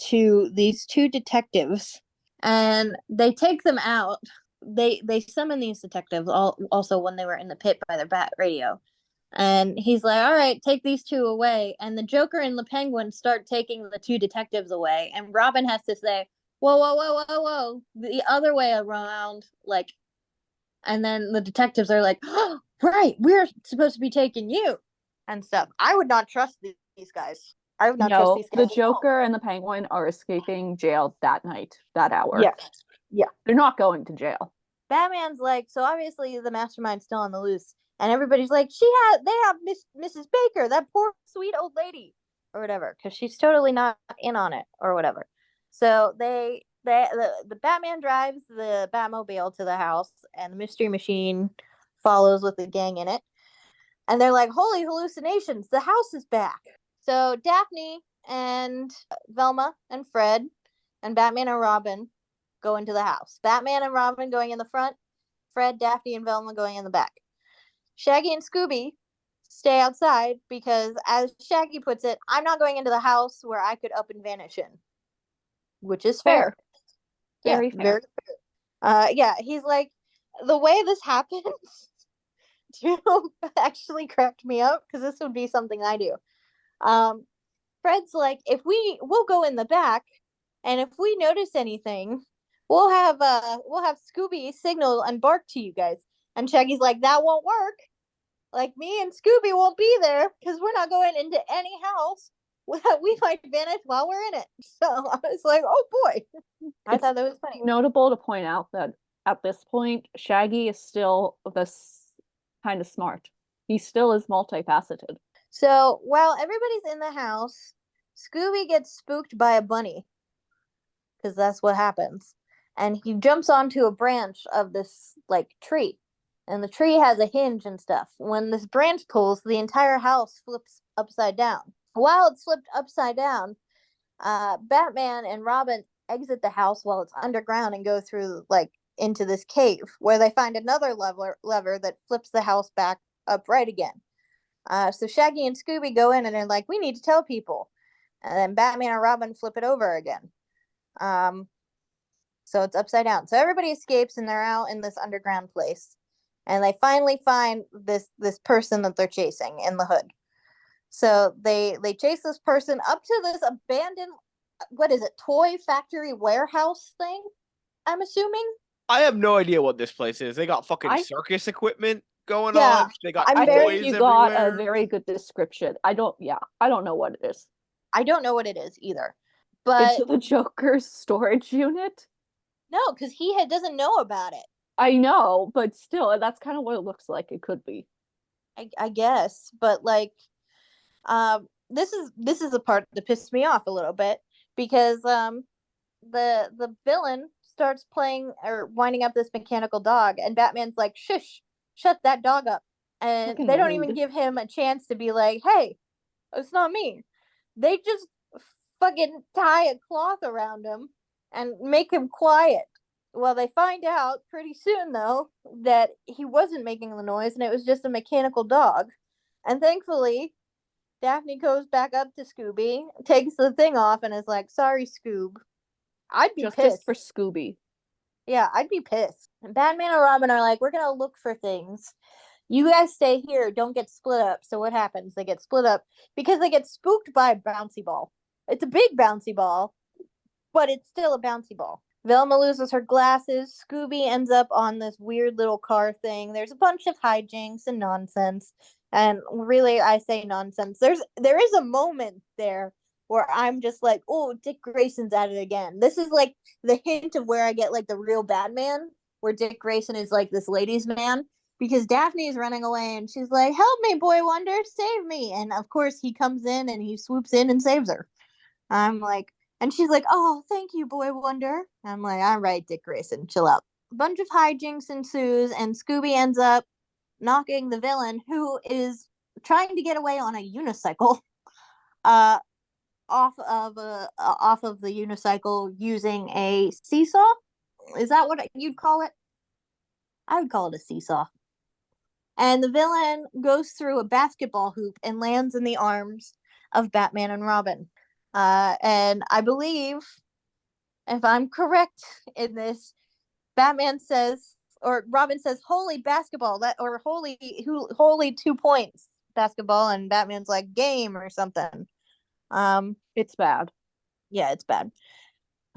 B: to these two detectives, and they take them out. They summon these detectives also when they were in the pit by their bat radio, And he's like, all right, take these two away. And the Joker and the Penguin start taking the two detectives away. And Robin has to say, whoa, whoa, whoa, whoa, whoa, the other way around. Like, and then the detectives are like, oh, right, we're supposed to be taking you and stuff. I would not trust these guys. I would not trust
C: No,
B: these
C: the
B: guys at all.
C: Joker and the Penguin are escaping jail that night, that hour.
B: Yeah. Yeah.
C: They're not going to jail.
B: Batman's like, so obviously the mastermind's still on the loose. And everybody's like, they have Mrs. Baker, that poor sweet old lady, or whatever, because she's totally not in on it, or whatever. So the Batman drives the Batmobile to the house, and the Mystery Machine follows with the gang in it. And they're like, holy hallucinations, the house is back. So Daphne and Velma and Fred and Batman and Robin go into the house. Batman and Robin going in the front, Fred, Daphne, and Velma going in the back. Shaggy and Scooby stay outside because, as Shaggy puts it, I'm not going into the house where I could up and vanish in, which is fair.
C: Very fair.
B: Very fair. Yeah, he's like, the way this happens actually cracked me up because this would be something I do. Fred's like, we'll go in the back, and if we notice anything, we'll have Scooby signal and bark to you guys. And Shaggy's like, that won't work. Like, me and Scooby won't be there because we're not going into any house that we might vanish while we're in it. So I was like, oh boy. I thought that was funny.
C: Notable to point out that at this point, Shaggy is still this kind of smart. He still is multifaceted.
B: So while everybody's in the house, Scooby gets spooked by a bunny because that's what happens. And he jumps onto a branch of this like tree. And the tree has a hinge and stuff. When this branch pulls, the entire house flips upside down. While it's flipped upside down, Batman and Robin exit the house while it's underground and go through like into this cave where they find another lever that flips the house back upright again. So Shaggy and Scooby go in and they're like, we need to tell people. And then Batman and Robin flip it over again. So it's upside down. So everybody escapes and they're out in this underground place. And they finally find this person that they're chasing in the hood. So they chase this person up to this abandoned, what is it, toy factory warehouse thing, I'm assuming?
A: I have no idea what this place is. They got fucking circus equipment going
B: Yeah,
A: on. They got
C: I think
A: toys
C: you
A: everywhere.
C: got a very good description. I don't know what it is.
B: I don't know what it is either. But
C: it's the Joker's storage unit?
B: No, because he doesn't know about it.
C: I know, but still, that's kind of what it looks like. It could be.
B: I guess, but like, this is the part that pissed me off a little bit because the villain starts playing or winding up this mechanical dog, and Batman's like, shush, shut that dog up, and
C: Fucking
B: they don't
C: rude.
B: even give him a chance to be like, hey, it's not me. They just fucking tie a cloth around him and make him quiet. Well, they find out pretty soon, though, that he wasn't making the noise and it was just a mechanical dog. And thankfully, Daphne goes back up to Scooby, takes the thing off, and is like, sorry, Scoob. I'd be
C: Justice
B: pissed.
C: for Scooby.
B: Yeah, I'd be pissed. And Batman and Robin are like, we're going to look for things. You guys stay here. Don't get split up. So what happens? They get split up because they get spooked by a bouncy ball. It's a big bouncy ball, but it's still a bouncy ball. Velma loses her glasses. Scooby ends up on this weird little car thing. There's a bunch of hijinks and nonsense. And really, I say nonsense. There is a moment there where I'm just like, oh, Dick Grayson's at it again. This is like the hint of where I get like the real Batman, where Dick Grayson is like this ladies' man. Because Daphne is running away and she's like, help me, Boy Wonder, save me. And of course, he comes in and he swoops in and saves her. I'm like, and she's like, oh, thank you, Boy Wonder. I'm like, all right, Dick Grayson, chill out. A bunch of hijinks ensues, and Scooby ends up knocking the villain, who is trying to get away on a unicycle, off of the unicycle using a seesaw. Is that what you'd call it? I would call it a seesaw. And the villain goes through a basketball hoop and lands in the arms of Batman and Robin. And I believe, if I'm correct in this, Batman says, or Robin says, holy basketball, holy 2 points. basketball, and Batman's like, game or something.
C: It's bad.
B: Yeah, it's bad.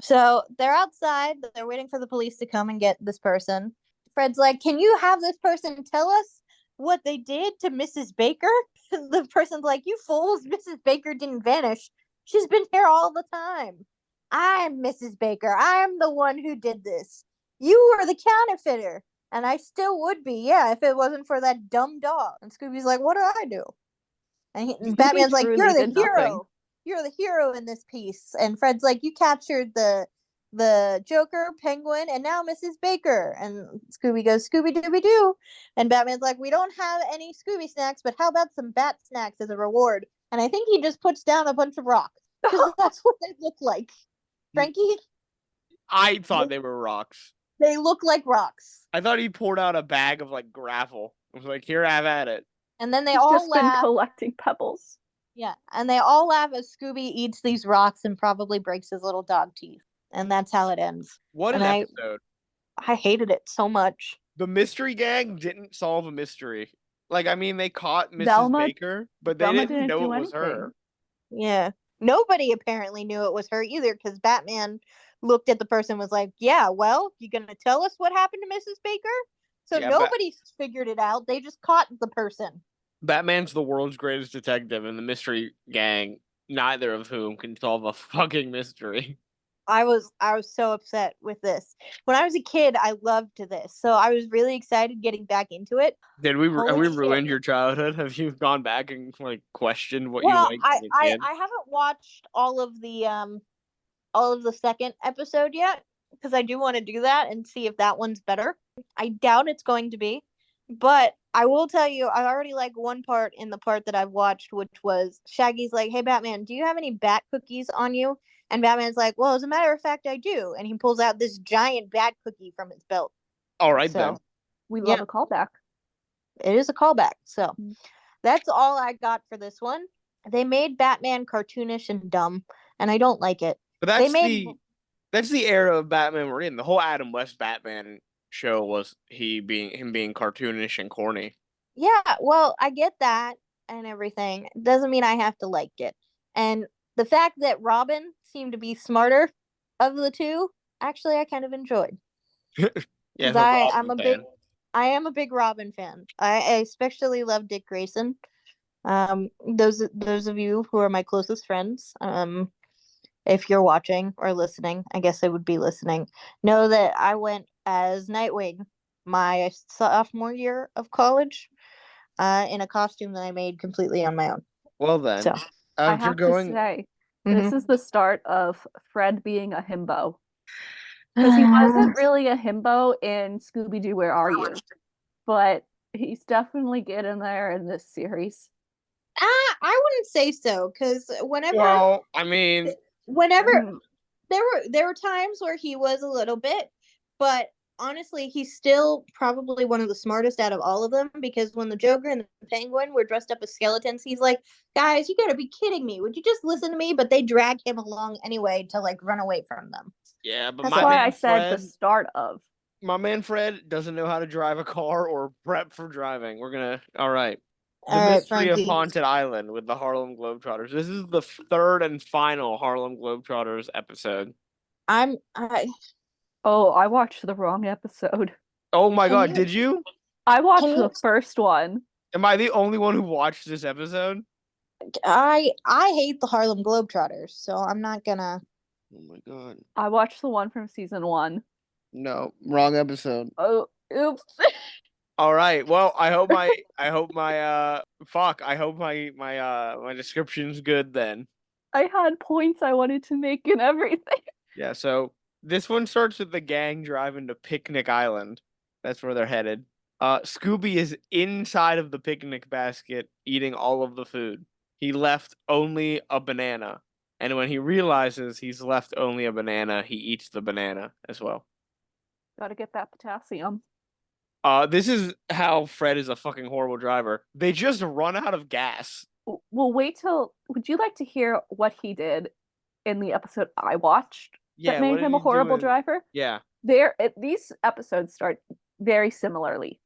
B: So they're outside. They're waiting for the police to come and get this person. Fred's like, can you have this person tell us what they did to Mrs. Baker? The person's like, you fools, Mrs. Baker didn't vanish. She's been here all the time. I'm Mrs. Baker. I'm the one who did this. You were the counterfeiter. And I still would be, yeah, if it wasn't for that dumb dog. And Scooby's like, what do I do? And Batman's like, you're the hero. You're the hero in this piece. And Fred's like, you captured the Joker, Penguin, and now Mrs. Baker. And Scooby goes, Scooby-Dooby-Doo. And Batman's like, we don't have any Scooby snacks, but how about some bat snacks as a reward? And I think he just puts down a bunch of rocks. Because that's what they look like. Frankie?
A: I thought they were rocks.
B: They look like rocks.
A: I thought he poured out a bag of like gravel. I was like, here, have at it.
B: And then
C: He's just been collecting pebbles.
B: Yeah, and they all laugh as Scooby eats these rocks and probably breaks his little dog teeth. And that's how it ends.
A: What an episode.
B: I hated it so much.
A: The mystery gang didn't solve a mystery. Like, I mean, they caught Mrs.
C: Velma,
A: Baker, but they didn't know it was her.
B: Yeah. Nobody apparently knew it was her either, because Batman looked at the person and was like, yeah, well, you gonna tell us what happened to Mrs. Baker? So yeah, nobody figured it out. They just caught the person.
A: Batman's the world's greatest detective, and the mystery gang, neither of whom can solve a fucking mystery.
B: I was so upset with this. When I was a kid, I loved this, so I was really excited getting back into it.
A: Did we ruined your childhood? Have you gone back and like questioned what you liked as a kid?
B: I haven't watched all of the second episode yet, because I do want to do that and see if that one's better. I doubt it's going to be, but I will tell you, I already like one part in the part that I've watched, which was Shaggy's like, hey, Batman, do you have any bat cookies on you? And Batman's like, well, as a matter of fact, I do. And he pulls out this giant bat cookie from his belt.
A: All right, then.
C: We love a callback.
B: It is a callback. So that's all I got for this one. They made Batman cartoonish and dumb, and I don't like it.
A: But that's the era of Batman we're in. The whole Adam West Batman show was him being cartoonish and corny.
B: Yeah, well, I get that and everything. Doesn't mean I have to like it. And the fact that Robin seemed to be smarter of the two, actually, I kind of enjoyed.
A: Yeah,
B: I am a big Robin fan. I especially love Dick Grayson. Those of you who are my closest friends, if you're watching or listening, I guess I would be listening, know that I went as Nightwing my sophomore year of college, in a costume that I made completely on my own.
A: Well then,
C: so I have to say, this is the start of Fred being a himbo. Because he wasn't really a himbo in Scooby-Doo, Where Are You? But he's definitely getting there in this series.
B: I wouldn't say so, because whenever there were times where he was a little bit, but honestly, he's still probably one of the smartest out of all of them, because when the Joker and the Penguin were dressed up as skeletons, he's like, guys, you gotta be kidding me. Would you just listen to me? But they drag him along anyway to like run away from them.
A: Yeah, but
C: that's why I said the start of.
A: My man Fred doesn't know how to drive a car or prep for driving. All right. The Mystery of Haunted Island with the Harlem Globetrotters. This is the third and final Harlem Globetrotters episode.
B: I
C: watched the wrong episode.
A: Oh my god, did you?
C: I watched the first one.
A: Am I the only one who watched this episode?
B: I hate the Harlem Globetrotters, so I'm not gonna.
A: Oh my god.
C: I watched the one from season 1.
A: No, wrong episode.
C: Oh, oops.
A: All right. Well, I hope my description's good then.
C: I had points I wanted to make and everything.
A: Yeah, so this one starts with the gang driving to Picnic Island. That's where they're headed. Scooby is inside of the picnic basket eating all of the food. He left only a banana. And when he realizes he's left only a banana, he eats the banana as well.
C: Gotta get that potassium.
A: This is how Fred is a fucking horrible driver. They just run out of gas.
C: Well, would you like to hear what he did in the episode I watched that made him a horrible driver?
A: Yeah.
C: These episodes start very similarly.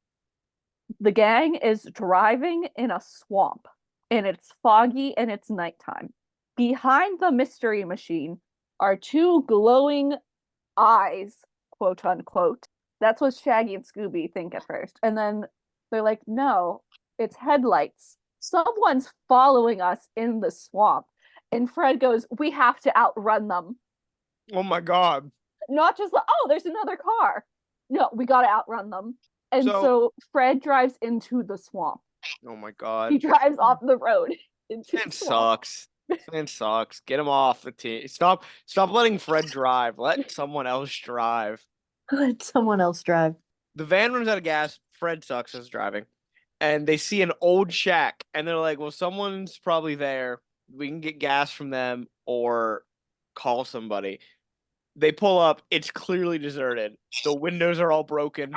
C: The gang is driving in a swamp, and it's foggy and it's nighttime. Behind the mystery machine are two glowing eyes, quote unquote. That's what Shaggy and Scooby think at first. And then they're like, no, it's headlights. Someone's following us in the swamp. And Fred goes, we have to outrun them.
A: Oh my God.
C: Not just like, oh, there's another car. No, we got to outrun them. And so Fred drives into the swamp.
A: Oh my God.
C: He drives off the road into
A: Man
C: the swamp.
A: sucks. Man sucks. Get him off the team. Stop letting Fred drive. Let someone else drive.
B: Let someone else drive.
A: The van runs out of gas. Fred sucks as driving. And they see an old shack and they're like, well, someone's probably there. We can get gas from them or call somebody. They pull up. It's clearly deserted. The windows are all broken.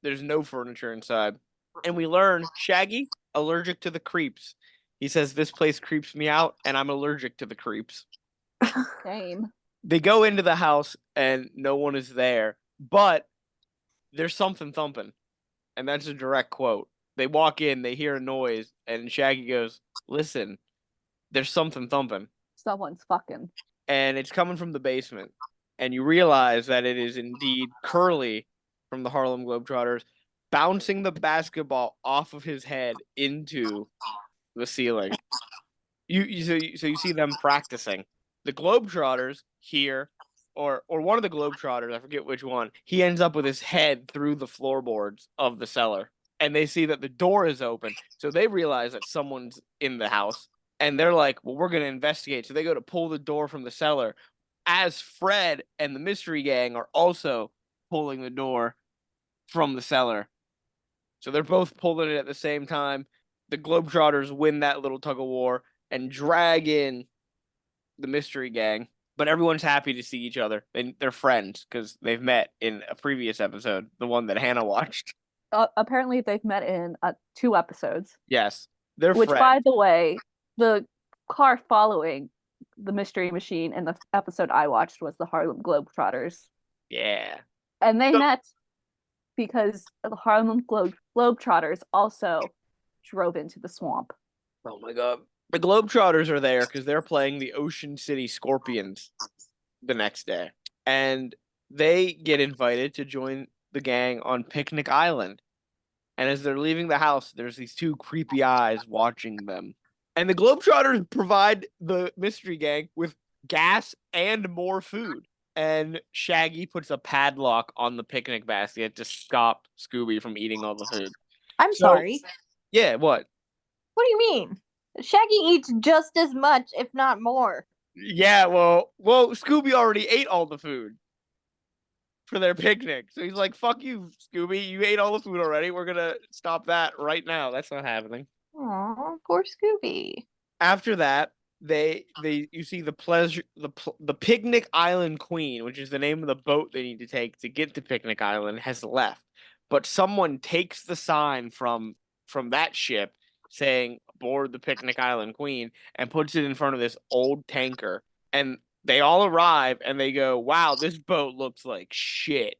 A: There's no furniture inside. And we learn Shaggy, allergic to the creeps. He says, this place creeps me out, and I'm allergic to the creeps.
C: Same.
A: They go into the house, and no one is there. But there's something thumping. And that's a direct quote. They walk in, they hear a noise, and Shaggy goes, listen, there's something thumping.
C: Someone's fucking.
A: And it's coming from the basement. And you realize that it is indeed Curly from the Harlem Globetrotters bouncing the basketball off of his head into the ceiling. So you see them practicing. The Globetrotters here, or one of the Globetrotters, I forget which one, he ends up with his head through the floorboards of the cellar. And they see that the door is open. So they realize that someone's in the house. And they're like, well, we're going to investigate. So they go to pull the door from the cellar as Fred and the mystery gang are also pulling the door from the cellar. So they're both pulling it at the same time. The Globetrotters win that little tug of war and drag in the mystery gang. But everyone's happy to see each other. They're friends because they've met in a previous episode, the one that Hannah watched.
C: Apparently, they've met in 2 episodes.
A: Yes, they're
C: Which,
A: friends.
C: by the way, the car following the mystery machine in the episode I watched was the Harlem Globetrotters.
A: Yeah.
C: And they met because the Harlem Globetrotters also drove into the swamp.
A: Oh my God. The Globetrotters are there because they're playing the Ocean City Scorpions the next day. And they get invited to join the gang on Picnic Island. And as they're leaving the house, there's these two creepy eyes watching them. And the Globetrotters provide the mystery gang with gas and more food. And Shaggy puts a padlock on the picnic basket to stop Scooby from eating all the food.
B: I'm sorry.
A: Yeah, what?
B: What do you mean? Shaggy eats just as much, if not more.
A: Yeah, well, Scooby already ate all the food for their picnic. So he's like, fuck you, Scooby. You ate all the food already. We're going to stop that right now. That's not happening.
B: Aw, poor Scooby.
A: After that, you see the Picnic Island Queen, which is the name of the boat they need to take to get to Picnic Island, has left. But someone takes the sign from that ship saying aboard the Picnic Island Queen and puts it in front of this old tanker. And they all arrive and they go, wow, this boat looks like shit.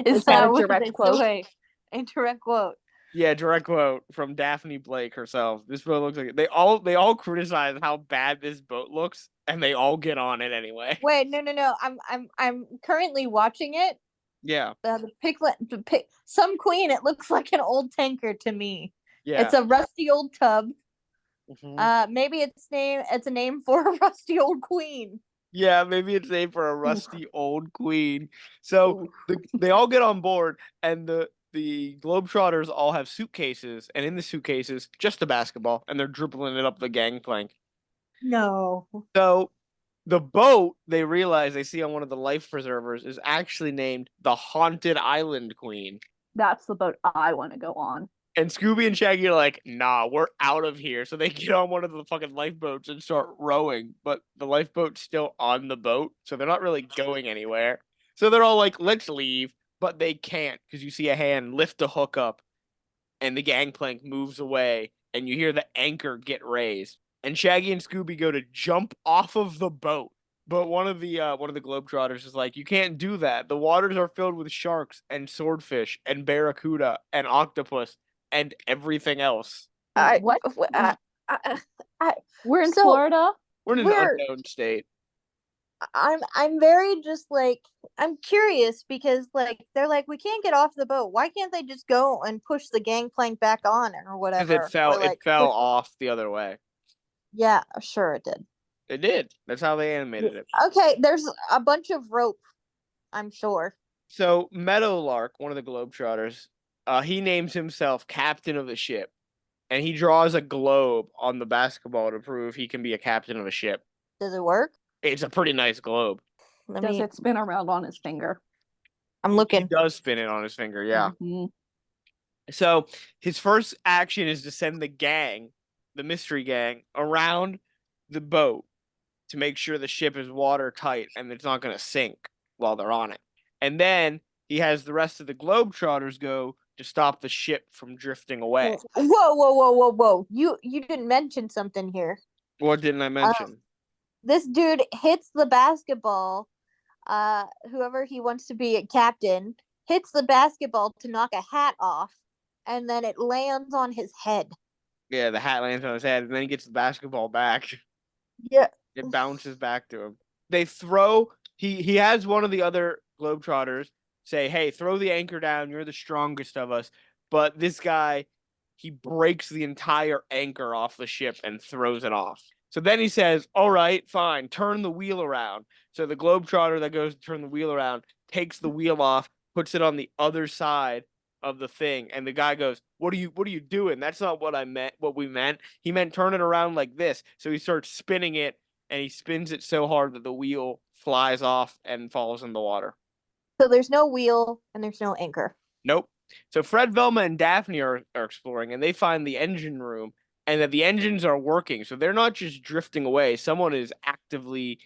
B: Is that a direct quote? A direct quote.
A: Yeah, direct quote from Daphne Blake herself. This boat looks like they all criticize how bad this boat looks, and they all get on it anyway.
B: Wait, no. I'm currently watching it.
A: Yeah.
B: Some queen. It looks like an old tanker to me.
A: Yeah.
B: It's a rusty old tub.
A: Mm-hmm.
B: Maybe it's a name for a rusty old queen.
A: Yeah, maybe it's named for a rusty old queen. So they all get on board, and the Globetrotters all have suitcases, and in the suitcases, just a basketball, and they're dribbling it up the gangplank.
B: No.
A: So the boat, they realize they see on one of the life preservers, is actually named the Haunted Island Queen.
C: That's the boat I want to go on.
A: And Scooby and Shaggy are like, nah, we're out of here. So they get on one of the fucking lifeboats and start rowing, but the lifeboat's still on the boat, so they're not really going anywhere. So they're all like, let's leave. But they can't because you see a hand lift a hook up and the gangplank moves away and you hear the anchor get raised. And Shaggy and Scooby go to jump off of the boat. But one of the Globetrotters is like, you can't do that. The waters are filled with sharks and swordfish and barracuda and octopus. and everything else.
C: What? We're in
B: So-
C: Florida.
A: We're in an unknown state.
B: I'm very just like, I'm curious because like they're like, we can't get off the boat. Why can't they just go and push the gangplank back on or
A: Because
B: whatever? Or like
A: it fell
B: push
A: off the other way.
B: Yeah, sure it did.
A: It did. That's how they animated it.
B: Okay, there's a bunch of rope, I'm sure.
A: So Meadowlark, one of the Globetrotters, he names himself captain of the ship, and he draws a globe on the basketball to prove he can be a captain of a ship.
B: Does it work?
A: It's a pretty nice globe.
C: Does it spin around on his finger?
B: I'm
A: He
B: looking.
A: does spin it on his finger, yeah.
C: Mhm.
A: So his first action is to send the gang, the mystery gang, around the boat to make sure the ship is watertight and it's not going to sink while they're on it. And then he has the rest of the Globetrotters go to stop the ship from drifting away.
B: Whoa. You didn't mention something here.
A: What didn't I mention?
B: This dude hits the basketball. Whoever he wants to be a captain hits the basketball to knock a hat off, and then it lands on his head.
A: Yeah, the hat lands on his head, and then he gets the basketball back.
B: Yeah.
A: It bounces back to him. They throw. He has one of the other Globetrotters say, "Hey, throw the anchor down. You're the strongest of us." But this guy, he breaks the entire anchor off the ship and throws it off. So then he says, "All right, fine. Turn the wheel around." So the Globetrotter that goes to turn the wheel around takes the wheel off, puts it on the other side of the thing, and the guy goes, what are you doing? That's not what I meant. What we meant. He meant turn it around like this." So he starts spinning it, and he spins it so hard that the wheel flies off and falls in the water.
B: So there's no wheel and there's no anchor.
A: Nope. So Fred, Velma, and Daphne are exploring, and they find the engine room, and that the engines are working. So they're not just drifting away. Someone is actively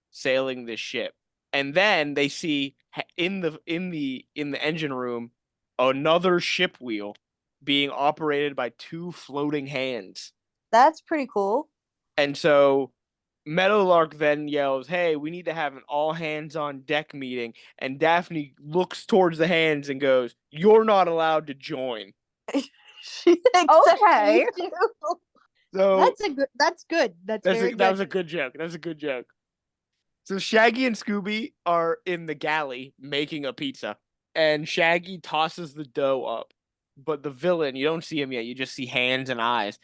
A: sailing this ship. And then they see in the engine room another ship wheel being operated by two floating hands.
B: That's pretty cool.
A: And so Meadowlark then yells, "Hey, we need to have an all hands on deck meeting." And Daphne looks towards the hands and goes, "You're not allowed to join."
C: Okay.
A: So
B: That's good. That
A: was a good joke. That was a good joke. So Shaggy and Scooby are in the galley making a pizza, and Shaggy tosses the dough up, but the villain, you don't see him yet, you just see hands and eyes,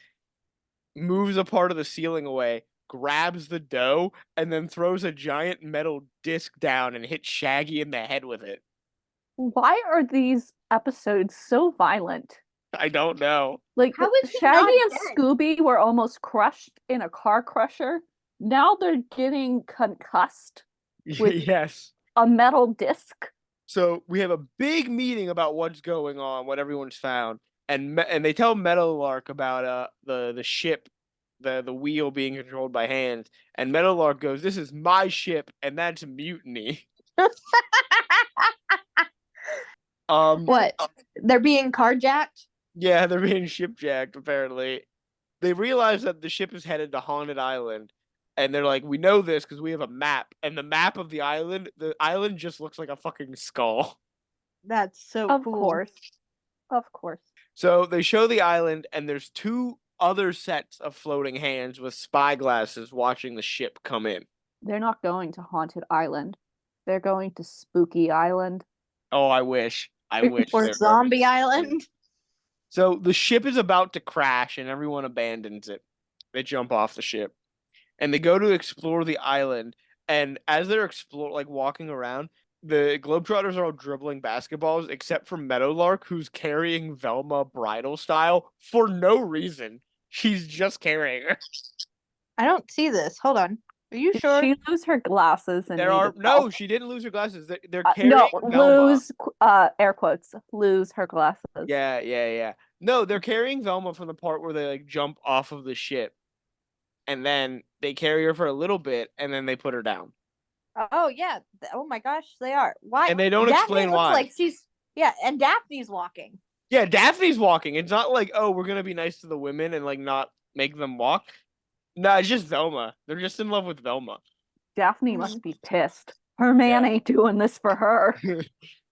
A: moves a part of the ceiling away, grabs the dough, and then throws a giant metal disc down and hits Shaggy in the head with it.
C: Why are these episodes so violent?
A: I don't know.
C: Like
B: How is he
C: Shaggy
B: not
C: and
B: dead?
C: Scooby were almost crushed in a car crusher. Now they're getting concussed with
A: Yes.
C: a metal disc.
A: So we have a big meeting about what's going on, what everyone's found, and they tell Meadowlark about the ship, the wheel being controlled by hands, and Meadowlark goes, "This is my ship, and that's mutiny."
B: What? They're being carjacked?
A: Yeah, they're being shipjacked, apparently. They realize that the ship is headed to Haunted Island, and they're like, "We know this because we have a map." And the map of the island just looks like a fucking skull.
B: That's so
C: Of
B: cool.
C: course. Of course.
A: So they show the island, and there's two other sets of floating hands with spy glasses watching the ship come in.
C: They're not going to Haunted Island. They're going to Spooky Island.
A: Oh, I wish.
B: Or Zombie Island.
A: So the ship is about to crash, and everyone abandons it. They jump off the ship, and they go to explore the island. And as they're walking around, the Globetrotters are all dribbling basketballs, except for Meadowlark, who's carrying Velma bridal style for no reason. She's just carrying her.
B: I don't see this. Hold on. Are you
C: Did
B: sure?
C: she lose her glasses and
A: She didn't lose her glasses. They're carrying Velma.
C: lose air quotes, lose her glasses.
A: Yeah. No, they're carrying Velma from the part where they jump off of the ship, and then they carry her for a little bit, and then they put her down.
B: Oh yeah. Oh my gosh, they are. Why?
A: And they don't
B: Daphne
A: explain
B: looks
A: why.
B: like and Daphne's walking.
A: Yeah, Daphne's walking. It's not like, oh, we're gonna be nice to the women and not make them walk. No, it's just Velma. They're just in love with Velma.
C: Daphne must be pissed. Her man ain't doing this for her.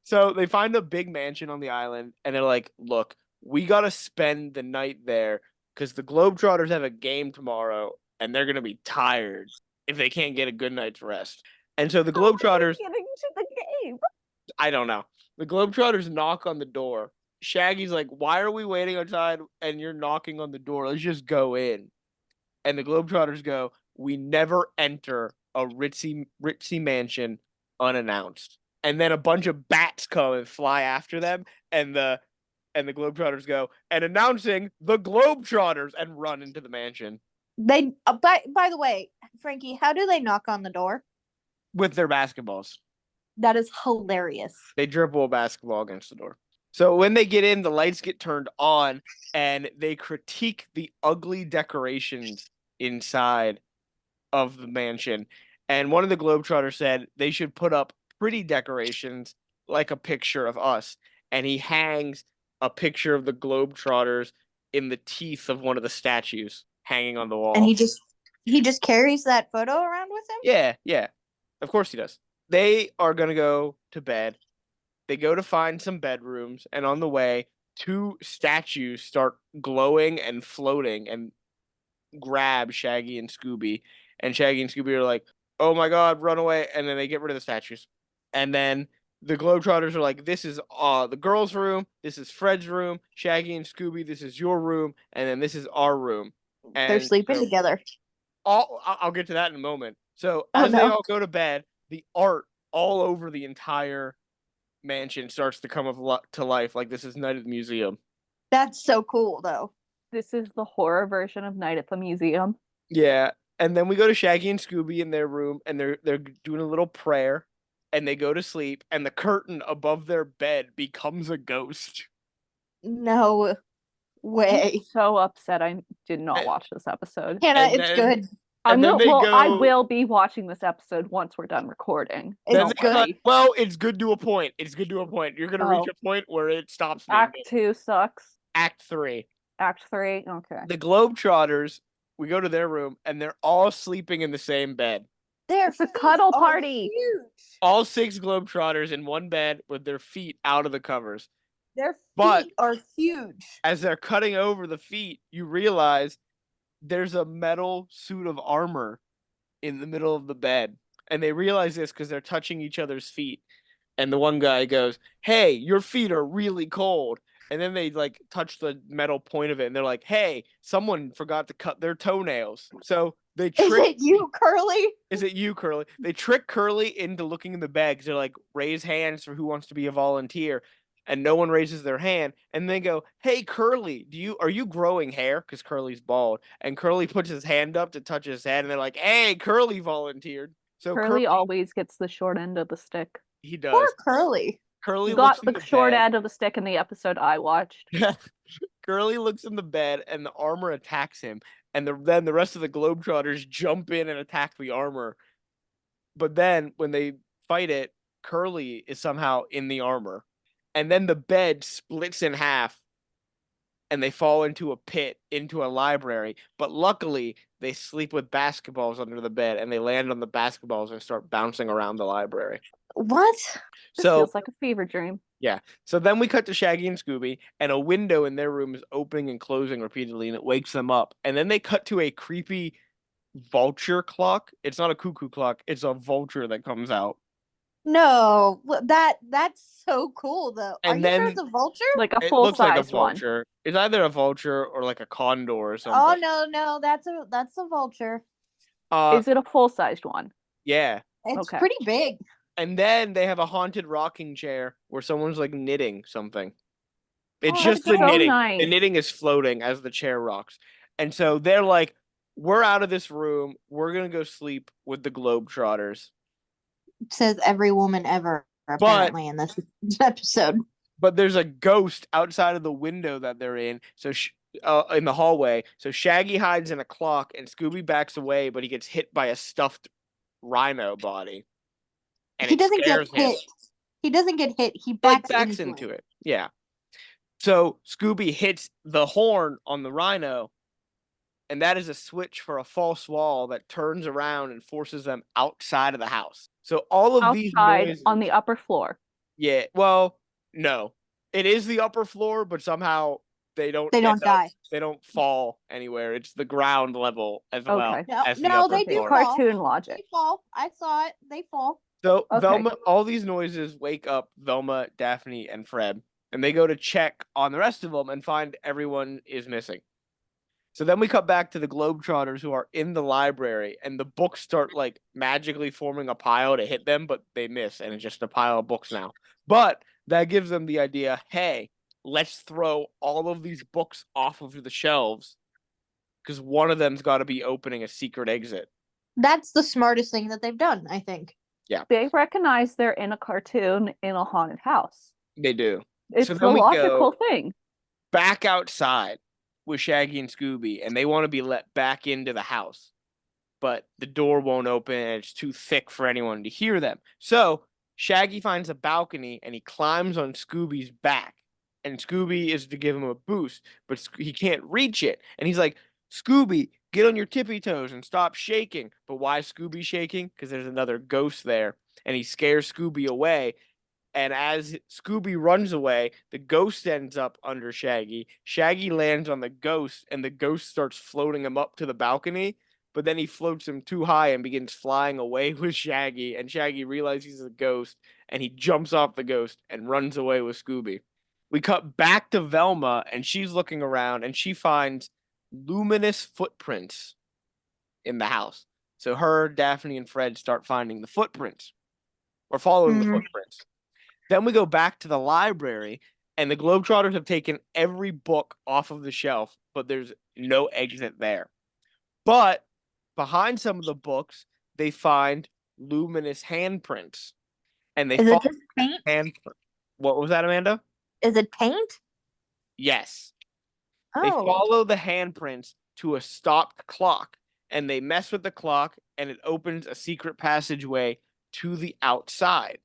A: So they find a big mansion on the island, and they're like, "Look, we got to spend the night there because the Globetrotters have a game tomorrow and they're going to be tired if they can't get a good night's rest. And so the Globetrotters,
C: getting to the game.
A: I don't know. The Globetrotters knock on the door. Shaggy's like, why are we waiting outside and you're knocking on the door? Let's just go in. And the Globetrotters go, we never enter a ritzy mansion unannounced. And then a bunch of bats come and fly after them, and the Globetrotters go, and announcing the Globetrotters, and run into the mansion.
B: They by the way, Frankie, how do they knock on the door?
A: With their basketballs.
B: That is hilarious.
A: They dribble a basketball against the door. So when they get in, the lights get turned on, and they critique the ugly decorations inside of the mansion. And one of the Globetrotters said they should put up pretty decorations like a picture of us. And he hangs a picture of the Globetrotters in the teeth of one of the statues hanging on the wall.
B: And he just carries that photo around with him?
A: Yeah, yeah. Of course he does. They are going to go to bed. They go to find some bedrooms, and on the way, two statues start glowing and floating and grab Shaggy and Scooby. And Shaggy and Scooby are like, oh my god, run away. And then they get rid of the statues. And then the Globetrotters are like, this is the girls' room, this is Fred's room, Shaggy and Scooby, this is your room, and then this is our room. And
B: they're sleeping together.
A: I'll get to that in a moment. So as they all go to bed, the art all over the entire mansion starts to come to life, like this is Night at the Museum.
B: That's so cool, though.
C: This is the horror version of Night at the Museum.
A: Yeah, and then we go to Shaggy and Scooby in their room, and they're doing a little prayer, and they go to sleep, and the curtain above their bed becomes a ghost.
B: No way.
C: I'm so upset I did not watch this episode.
B: Hannah, it's good.
C: I will be watching this episode once we're done recording.
B: It's good.
A: Well, it's good to a point. It's good to a point. You're gonna reach a point where it stops.
C: Act 2 sucks.
A: Act 3.
C: Act 3. Okay.
A: The Globetrotters. We go to their room, and they're all sleeping in the same bed.
B: It's
C: a cuddle party.
B: Huge.
A: All 6 Globetrotters in one bed with their feet out of the covers.
B: Their feet are huge.
A: As they're cutting over the feet, you realize there's a metal suit of armor in the middle of the bed. And they realize this because they're touching each other's feet. And the one guy goes, hey, your feet are really cold. And then they like touch the metal point of it, and they're like, hey, someone forgot to cut their toenails. So they trick.
B: Is it you, Curly?
A: Is it you, Curly? They trick Curly into looking in the bag because they're like, raise hands for who wants to be a volunteer. And no one raises their hand. And they go, hey, Curly, are you growing hair? Because Curly's bald. And Curly puts his hand up to touch his head, and they're like, hey, Curly volunteered. So
C: Curly always gets the short end of the stick.
A: He does.
B: Poor Curly.
A: Curly
C: got the short end of the stick in the episode I watched.
A: Curly looks in the bed, and the armor attacks him. And then the rest of the Globetrotters jump in and attack the armor. But then when they fight it, Curly is somehow in the armor. And then the bed splits in half, and they fall into a pit, into a library. But luckily, they sleep with basketballs under the bed, and they land on the basketballs and start bouncing around the library.
B: What?
C: This feels like a fever dream.
A: Yeah. So then we cut to Shaggy and Scooby, and a window in their room is opening and closing repeatedly, and it wakes them up. And then they cut to a creepy vulture clock. It's not a cuckoo clock. It's a vulture that comes out.
B: No, that's so cool though.
A: And
B: Are you sure it's a vulture?
C: Like a full size one.
A: It's either a vulture or like a condor or something.
B: Oh no, that's a vulture.
C: Is it a full sized one?
A: Yeah.
B: It's pretty big.
A: And then they have a haunted rocking chair where someone's like knitting something. It's just the knitting. Nice. The knitting is floating as the chair rocks. And so they're like, we're out of this room. We're going to go sleep with the Globetrotters.
B: Says every woman ever, apparently, in this episode.
A: But there's a ghost outside of the window that they're in. So in the hallway. So Shaggy hides in a clock and Scooby backs away, but he gets hit by a stuffed rhino body. And
B: he doesn't get hit. He doesn't get hit. He backs into it.
A: Yeah. So Scooby hits the horn on the rhino, and that is a switch for a false wall that turns around and forces them outside of the house. So all of these noises
C: on the upper floor.
A: Yeah. Well, no. It is the upper floor, but somehow they don't
B: die.
A: They don't fall anywhere. It's the ground level as well
C: Okay.
A: as the
B: No,
A: upper
B: they do
A: floor.
B: fall.
C: Cartoon logic.
B: They fall. I saw it. They fall.
A: So
C: Okay.
A: Velma, all these noises wake up Velma, Daphne, and Fred, and they go to check on the rest of them and find everyone is missing. So then we cut back to the Globetrotters who are in the library, and the books start like magically forming a pile to hit them, but they miss, and it's just a pile of books now. But that gives them the idea, hey, let's throw all of these books off of the shelves because one of them's got to be opening a secret exit.
B: That's the smartest thing that they've done, I think.
A: Yeah.
C: They recognize they're in a cartoon in a haunted house.
A: They do.
C: It's
A: So
C: the
A: then we
C: logical
A: go
C: thing.
A: back outside with Shaggy and Scooby, and they want to be let back into the house. But the door won't open, and it's too thick for anyone to hear them. So Shaggy finds a balcony, and he climbs on Scooby's back. And Scooby is to give him a boost, but he can't reach it. And he's like, Scooby, get on your tippy toes and stop shaking. But why is Scooby shaking? Because there's another ghost there, and he scares Scooby away. And as Scooby runs away, the ghost ends up under Shaggy. Shaggy lands on the ghost, and the ghost starts floating him up to the balcony. But then he floats him too high and begins flying away with Shaggy. And Shaggy realizes he's a ghost, and he jumps off the ghost and runs away with Scooby. We cut back to Velma, and she's looking around, and she finds luminous footprints in the house. So her, Daphne, and Fred start finding the footprints, or following the footprints. Then we go back to the library, and the Globetrotters have taken every book off of the shelf, but there's no exit there. But behind some of the books, they find luminous handprints, and they
B: Is it
A: follow
B: just paint?
A: handprint. What was that, Amanda?
B: Is it paint?
A: Yes. They follow the handprints to a stopped clock, and they mess with the clock, and it opens a secret passageway to the outside.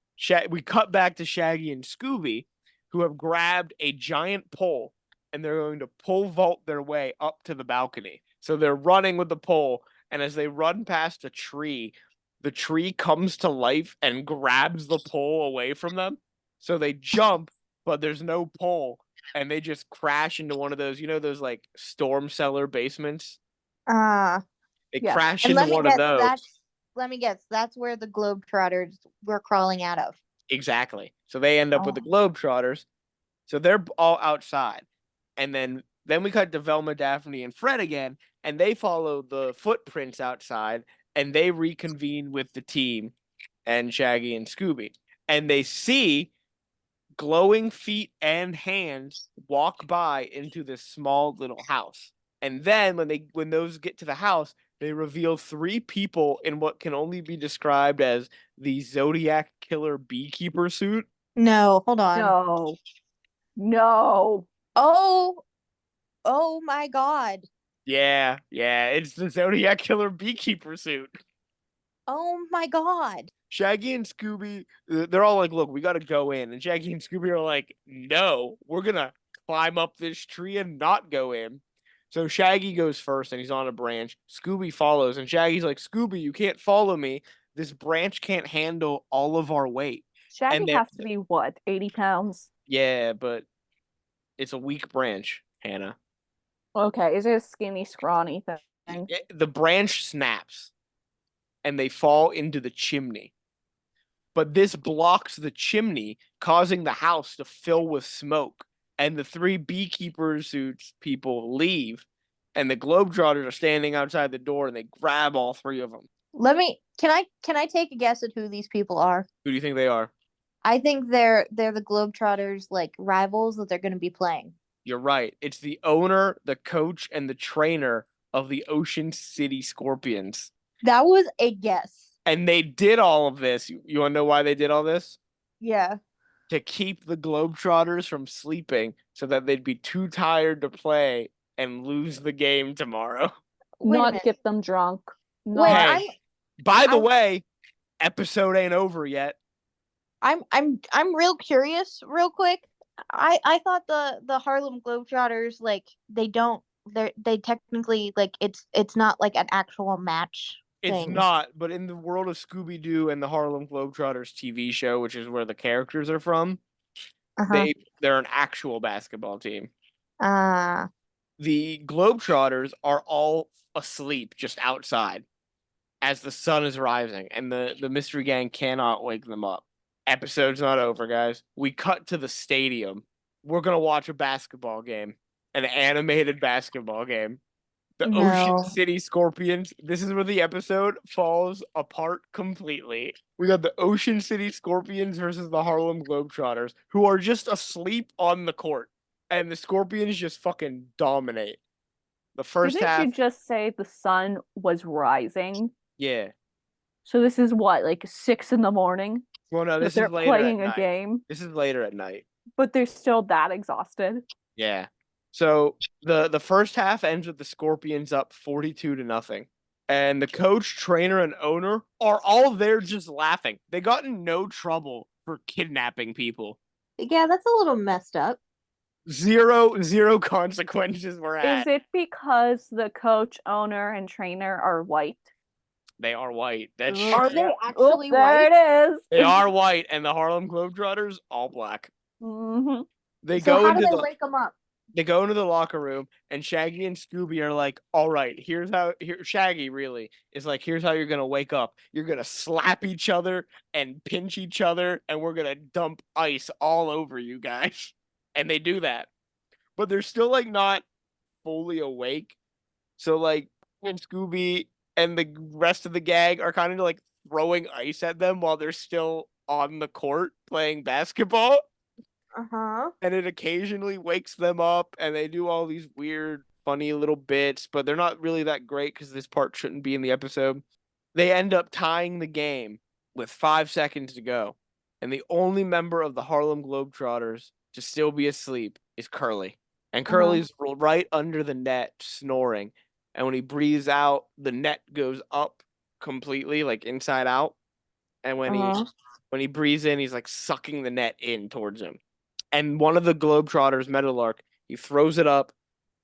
A: We cut back to Shaggy and Scooby, who have grabbed a giant pole, and they're going to pole vault their way up to the balcony. So they're running with the pole, and as they run past a tree, the tree comes to life and grabs the pole away from them. So they jump, but there's no pole, and they just crash into one of those, those like storm cellar basements. They crash
B: and
A: into one of those.
B: Let me guess, that's where the Globetrotters were crawling out of.
A: Exactly. So they end up with the Globetrotters. So they're all outside. And then we cut to Velma, Daphne, and Fred again, and they follow the footprints outside, and they reconvene with the team and Shaggy and Scooby. And they see glowing feet and hands walk by into this small little house. And then when those get to the house, they reveal 3 people in what can only be described as the Zodiac Killer beekeeper suit.
B: No, hold on.
C: No.
B: Oh my God.
A: Yeah, it's the Zodiac Killer beekeeper suit.
B: Oh my God.
A: Shaggy and Scooby, they're all like, look, we got to go in. And Shaggy and Scooby are like, no, we're going to climb up this tree and not go in. So Shaggy goes first, and he's on a branch. Scooby follows, and Shaggy's like, Scooby, you can't follow me. This branch can't handle all of our weight.
C: Shaggy has to be, what, 80 pounds?
A: Yeah, but it's a weak branch, Hannah.
C: Okay, is it a skinny, scrawny thing?
A: The branch snaps, and they fall into the chimney. But this blocks the chimney, causing the house to fill with smoke. And the 3 beekeeper suits people leave, and the Globetrotters are standing outside the door, and they grab all 3 of them.
B: Can I take a guess at who these people are?
A: Who do you think they are?
B: I think they're the Globetrotters, like, rivals that they're going to be playing.
A: You're right. It's the owner, the coach, and the trainer of the Ocean City Scorpions.
B: That was a guess.
A: And they did all of this. You want to know why they did all this?
B: Yeah.
A: To keep the Globetrotters from sleeping so that they'd be too tired to play and lose the game tomorrow.
C: Not get them drunk.
A: By the way, episode ain't over yet.
B: I'm real curious, real quick. I thought the Harlem Globetrotters, like, they technically, like, it's not like an actual match thing.
A: It's not, but in the world of Scooby-Doo and the Harlem Globetrotters TV show, which is where the characters are from, they're an actual basketball team.
B: Ah.
A: The Globetrotters are all asleep just outside as the sun is rising, and the mystery gang cannot wake them up. Episode's not over, guys. We cut to the stadium. We're gonna watch a basketball game, an animated basketball game. The Ocean
B: No.
A: City Scorpions. This is where the episode falls apart completely. We got the Ocean City Scorpions versus the Harlem Globetrotters, who are just asleep on the court. And the Scorpions just fucking dominate. The first
C: Didn't you
A: half,
C: just say the sun was rising?
A: yeah.
C: So this is what, like 6 in the morning
A: Well, no,
C: that
A: this is
C: they're
A: later at
C: playing a
A: night.
C: game,
A: This is later at night.
C: but they're still that exhausted.
A: Yeah. So the first half ends with the Scorpions up 42-0. And the coach, trainer, and owner are all there just laughing. They got in no trouble for kidnapping people.
B: Yeah, that's a little messed up.
A: Zero consequences were
C: Is
A: had.
C: it because the coach, owner, and trainer are white?
A: They are white. That's
B: Are they
C: Oh,
B: actually
C: there
B: white?
C: it is.
A: They are white, and the Harlem Globetrotters all black.
C: Mm-hmm.
A: They
B: So
A: go
B: how do
A: into
B: they
A: the
B: wake them up?
A: they go into the locker room, and Shaggy and Scooby are like, all right, here's how Shaggy really is like, here's how you're gonna wake up. You're gonna slap each other and pinch each other, and we're gonna dump ice all over you guys. And they do that. But they're still like not fully awake. So like when Scooby and the rest of the gang are kind of like throwing ice at them while they're still on the court playing basketball.
B: Uh-huh.
A: And it occasionally wakes them up, and they do all these weird, funny little bits, but they're not really that great because this part shouldn't be in the episode. They end up tying the game with 5 seconds to go, and the only member of the Harlem Globetrotters to still be asleep is Curly. And Curly's right under the net snoring, and when he breathes out, the net goes up completely, like inside out. And when he breathes in, he's like sucking the net in towards him. And one of the Globetrotters, Meadowlark, he throws it up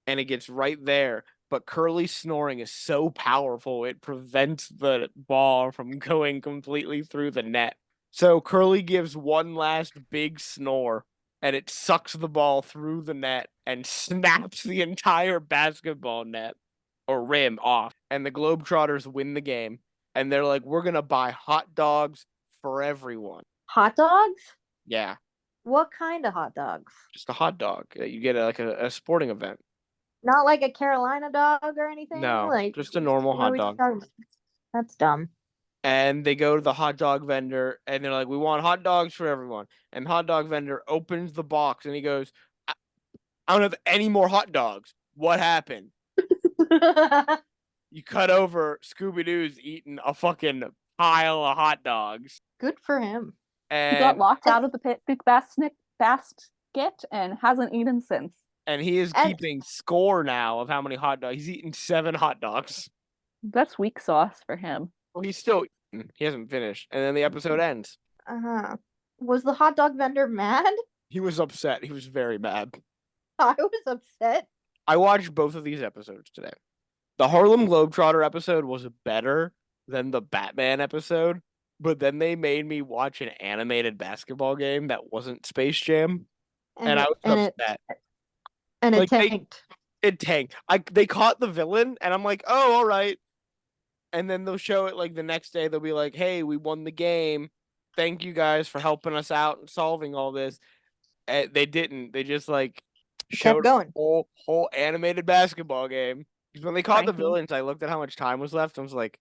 A: and it gets right there. But Curly's snoring is so powerful, it prevents the ball from going completely through the net. So Curly gives one last big snore, and it sucks the ball through the net and snaps the entire basketball net or rim off. And the Globetrotters win the game. And they're like, we're going to buy hot dogs for everyone.
B: Hot dogs?
A: Yeah.
B: What kind of hot dogs?
A: Just a hot dog that you get at like a sporting event.
B: Not like a Carolina dog or anything?
A: No,
B: Like,
A: just a normal
B: what are
A: hot
B: we
A: dog.
B: talking about? That's dumb.
A: And they go to the hot dog vendor and they're like, we want hot dogs for everyone. And the hot dog vendor opens the box and he goes, I don't have any more hot dogs. What happened? You cut over Scooby-Doo's eating a fucking pile of hot dogs.
B: Good for him.
C: He got
A: And
C: locked out of the picnic basket and hasn't eaten since.
A: and he is
B: And-
A: keeping score now of how many hot dogs. He's eaten 7 hot dogs.
C: That's weak sauce for him.
A: Well, he's still eating. He hasn't finished. And then the episode ends.
B: Uh-huh. Was the hot dog vendor mad?
A: He was upset. He was very mad.
B: I was upset.
A: I watched both of these episodes today. The Harlem Globetrotter episode was better than the Batman episode, but then they made me watch an animated basketball game that wasn't Space Jam, and I was upset.
B: And
A: Like,
B: it tanked.
A: It tanked. They caught the villain, and I'm like, oh, all right. And then they'll show it like the next day. They'll be like, hey, we won the game. Thank you guys for helping us out and solving all this. And they didn't. They just like showed
B: Kept going.
A: a whole animated basketball game. Because when they caught the
C: Frankie.
A: villains, I looked at how much time was left. And I was like,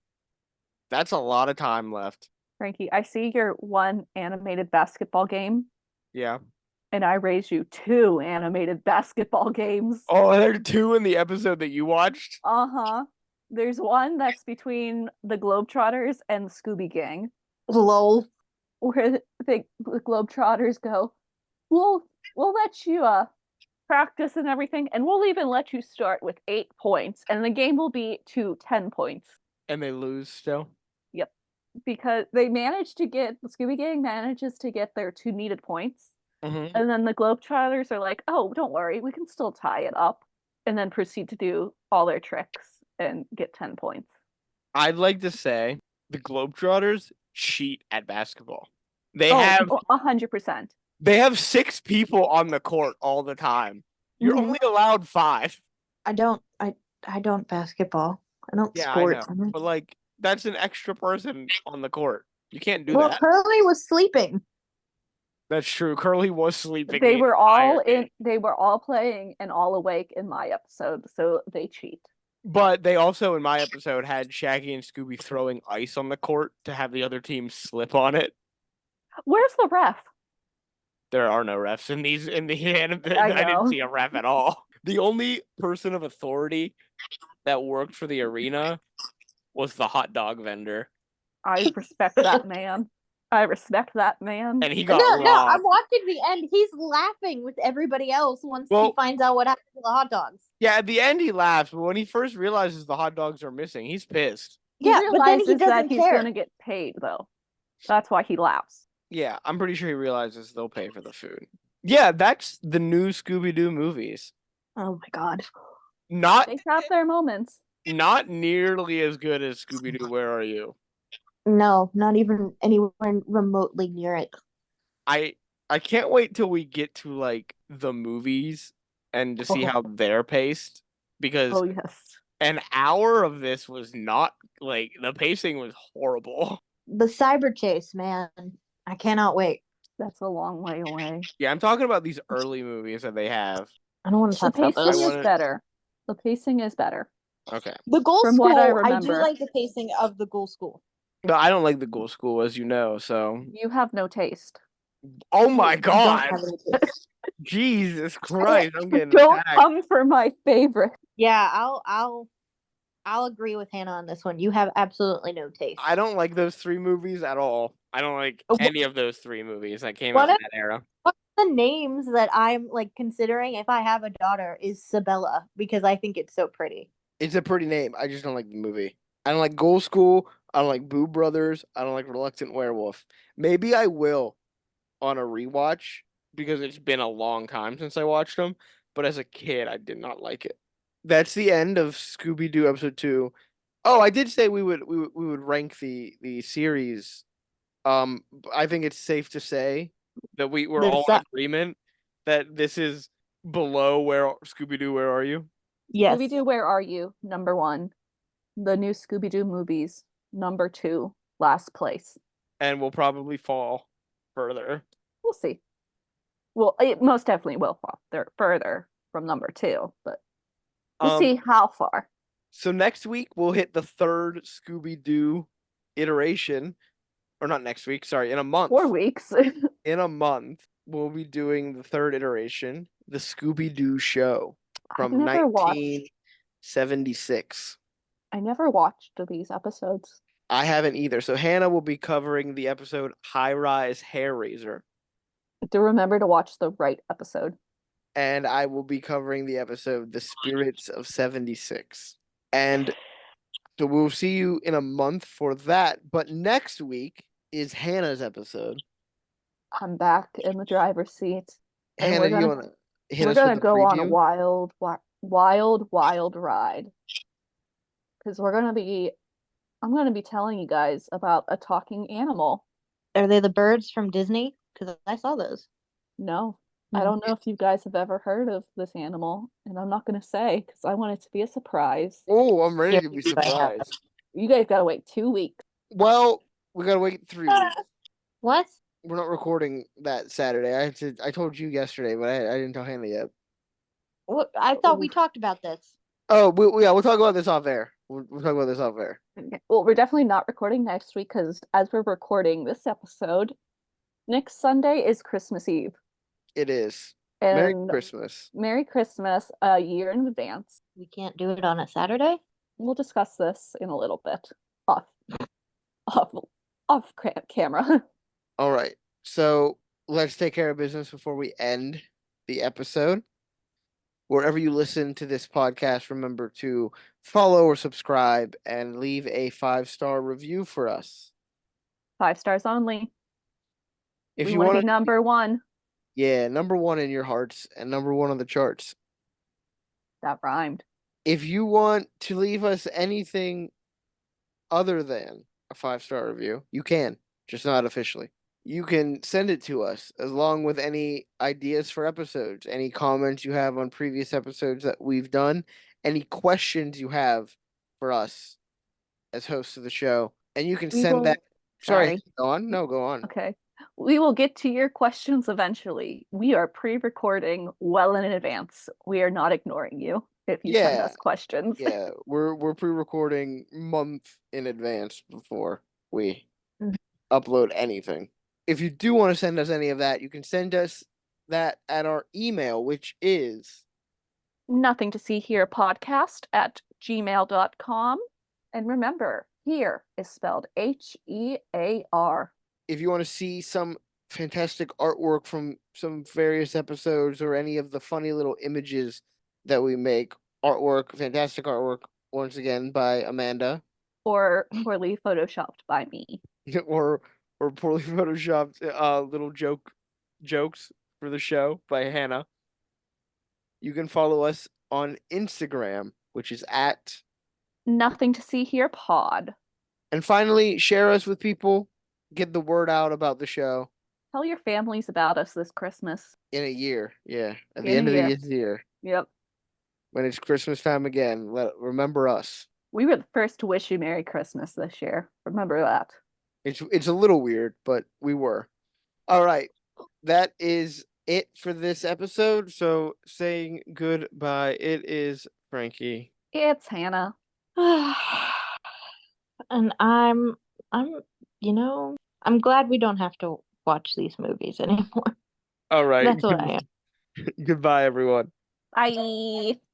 A: that's a lot of time left.
C: Frankie, I see your one animated basketball game,
A: Yeah.
C: and I raised you 2 animated basketball games.
A: Oh, there are 2 in the episode that you watched.
C: Uh-huh. There's one that's between the Globetrotters and the Scooby Gang,
B: Lol.
C: where the Globetrotters go, we'll let you practice and everything, and we'll even let you start with 8 points, and the game will be to 10 points.
A: And they lose still.
C: Yep. Because the Scooby Gang manages to get their 2 needed points.
A: Mm-hmm.
C: And then the Globetrotters are like, oh, don't worry, we can still tie it up. And then proceed to do all their tricks and get 10 points.
A: I'd like to say the Globetrotters cheat at basketball. They have
C: 100%.
A: They have 6 people on the court all the time. You're
C: Mhm.
A: only allowed 5.
B: I don't basketball. I don't
A: Yeah, I
B: sports.
A: know. But like that's an extra person on the court. You can't do
B: Well,
A: that.
B: Curly was sleeping.
A: That's true. Curly was sleeping
C: They
A: the
C: were
A: entire
C: all
A: game.
C: they were all playing and all awake in my episode, so they cheat.
A: But they also, in my episode, had Shaggy and Scooby throwing ice on the court to have the other team slip on it.
C: Where's the ref?
A: There are no refs in these in the anime.
C: I
A: I didn't
C: know.
A: see a ref at all. The only person of authority that worked for the arena was the hot dog vendor,
C: I respect that man. I respect that man.
A: and he
B: No,
A: got
B: I'm
A: robbed.
B: watching the end. He's laughing with everybody else once he
A: Well,
B: finds out what happened to the hot dogs.
A: yeah, at the end he laughs, but when he first realizes the hot dogs are missing, he's pissed.
C: He
B: Yeah, but then he
C: realizes that
B: doesn't
C: he's
B: care.
C: gonna get paid though. That's why he laughs.
A: Yeah, I'm pretty sure he realizes they'll pay for the food. Yeah, that's the new Scooby-Doo movies.
B: Oh my god.
A: Not
C: They have their moments.
A: not nearly as good as Scooby-Doo Where Are You?
B: No, not even anywhere remotely near it.
A: I can't wait till we get to like the movies and to see how they're paced because
C: Oh yes.
A: an hour of this was not like the pacing was horrible.
B: The cyber chase, man. I cannot wait.
C: That's a long way away.
A: Yeah, I'm talking about these early movies that they have.
B: I don't want to
C: The
B: talk about
C: pacing
B: those.
C: is better. The pacing is better.
A: Okay.
B: The Ghoul
C: From
B: School,
C: what I
B: I do
C: remember.
B: like the pacing of the Ghoul School.
A: No, I don't like the Ghoul School, as you know, so
C: You have no taste.
A: oh my
B: I don't
A: god.
B: have any taste.
A: Jesus Christ, I'm getting
C: Don't
A: attacked.
C: come for my favorite.
B: Yeah, I'll agree with Hannah on this one. You have absolutely no taste.
A: I don't like those 3 movies at all. I don't like any of those 3 movies that came
B: One
A: out in
B: of-
A: that era.
B: One of the names that I'm like considering if I have a daughter is Sabella because I think it's so pretty.
A: It's a pretty name. I just don't like the movie. I don't like Ghoul School. I don't like Boo Brothers. I don't like Reluctant Werewolf. Maybe I will on a rewatch because it's been a long time since I watched them. But as a kid, I did not like it. That's the end of Scooby-Doo episode 2. Oh, I did say we would rank the series. I think it's safe to say that we're all in agreement that this is below where Scooby-Doo, Where Are You?
B: Yes.
C: Scooby-Doo, Where Are You? Number 1. The new Scooby-Doo movies. Number 2. Last place.
A: And we'll probably fall further.
C: We'll see. Well, it most definitely will fall further from number 2, but we'll see how far.
A: So next week we'll hit the 3rd Scooby-Doo iteration. Or not next week, sorry, in a month.
C: 4 weeks.
A: In a month, we'll be doing the 3rd iteration, the Scooby-Doo show from 1976.
C: I never watched these episodes.
A: I haven't either. So Hannah will be covering the episode High Rise Hair Raiser.
C: Do remember to watch the right episode.
A: And I will be covering the episode The Spirits of 76. And so we'll see you in a month for that. But next week is Hannah's episode.
C: I'm back in the driver's seat. And
A: Hannah, you want to hit us with the
C: go on a
A: preview?
C: wild ride. Because I'm gonna be telling you guys about a talking animal.
B: Are they the birds from Disney? Because I saw those.
C: No, I don't know if you guys have ever heard of this animal, and I'm not gonna say because I want it to be a surprise.
A: Oh, I'm ready to be surprised.
C: You guys gotta wait 2 weeks.
A: Well, we gotta wait 3 weeks.
B: What?
A: We're not recording that Saturday. I told you yesterday, but I didn't tell Hannah yet.
B: What? I thought we talked about this.
A: Oh, we'll talk about this off air. We'll talk about this off air.
C: Okay. Well, we're definitely not recording next week because as we're recording this episode, next Sunday is Christmas Eve.
A: It is.
C: And
A: Merry Christmas.
C: Merry Christmas a year in advance.
B: We can't do it on a Saturday?
C: We'll discuss this in a little bit off camera.
A: All right. So let's take care of business before we end the episode. Wherever you listen to this podcast, remember to follow or subscribe and leave a 5-star review for us.
C: 5 stars only.
A: If
C: we
A: you
C: want to
A: want
C: be number 1.
A: Yeah, number 1 in your hearts and number 1 on the charts.
C: That rhymed.
A: If you want to leave us anything other than a 5-star review, you can, just not officially. you can send it to us along with any ideas for episodes, any comments you have on previous episodes that we've done, any questions you have for us as hosts of the show. And you can send that. Sorry, go on. No, go on.
C: Okay. We will get to your questions eventually. We are pre-recording well in advance. We are not ignoring you if you send us questions.
A: Yeah, we're pre-recording month in advance before we upload anything. If you do want to send us any of that, you can send us that at our email, which is
C: nothing to see here podcast at gmail.com. And remember, here is spelled Hear.
A: If you want to see some fantastic artwork from some various episodes or any of the funny little images that we make, fantastic artwork, once again by Amanda.
C: Or poorly photoshopped by me.
A: or poorly photoshopped little jokes for the show by Hannah. You can follow us on Instagram, which is at
C: nothing to see here pod.
A: And finally, share us with people. Get the word out about the show.
C: Tell your families about us this Christmas.
A: In a year, yeah. At the end of the year.
C: Yep.
A: When it's Christmas time again, remember us.
C: We were the first to wish you Merry Christmas this year. Remember that.
A: It's a little weird, but we were. All right. That is it for this episode. So saying goodbye, it is Frankie.
C: It's Hannah.
B: And I'm I'm glad we don't have to watch these movies anymore.
A: All right.
B: That's what I am.
A: Goodbye, everyone.
C: Bye.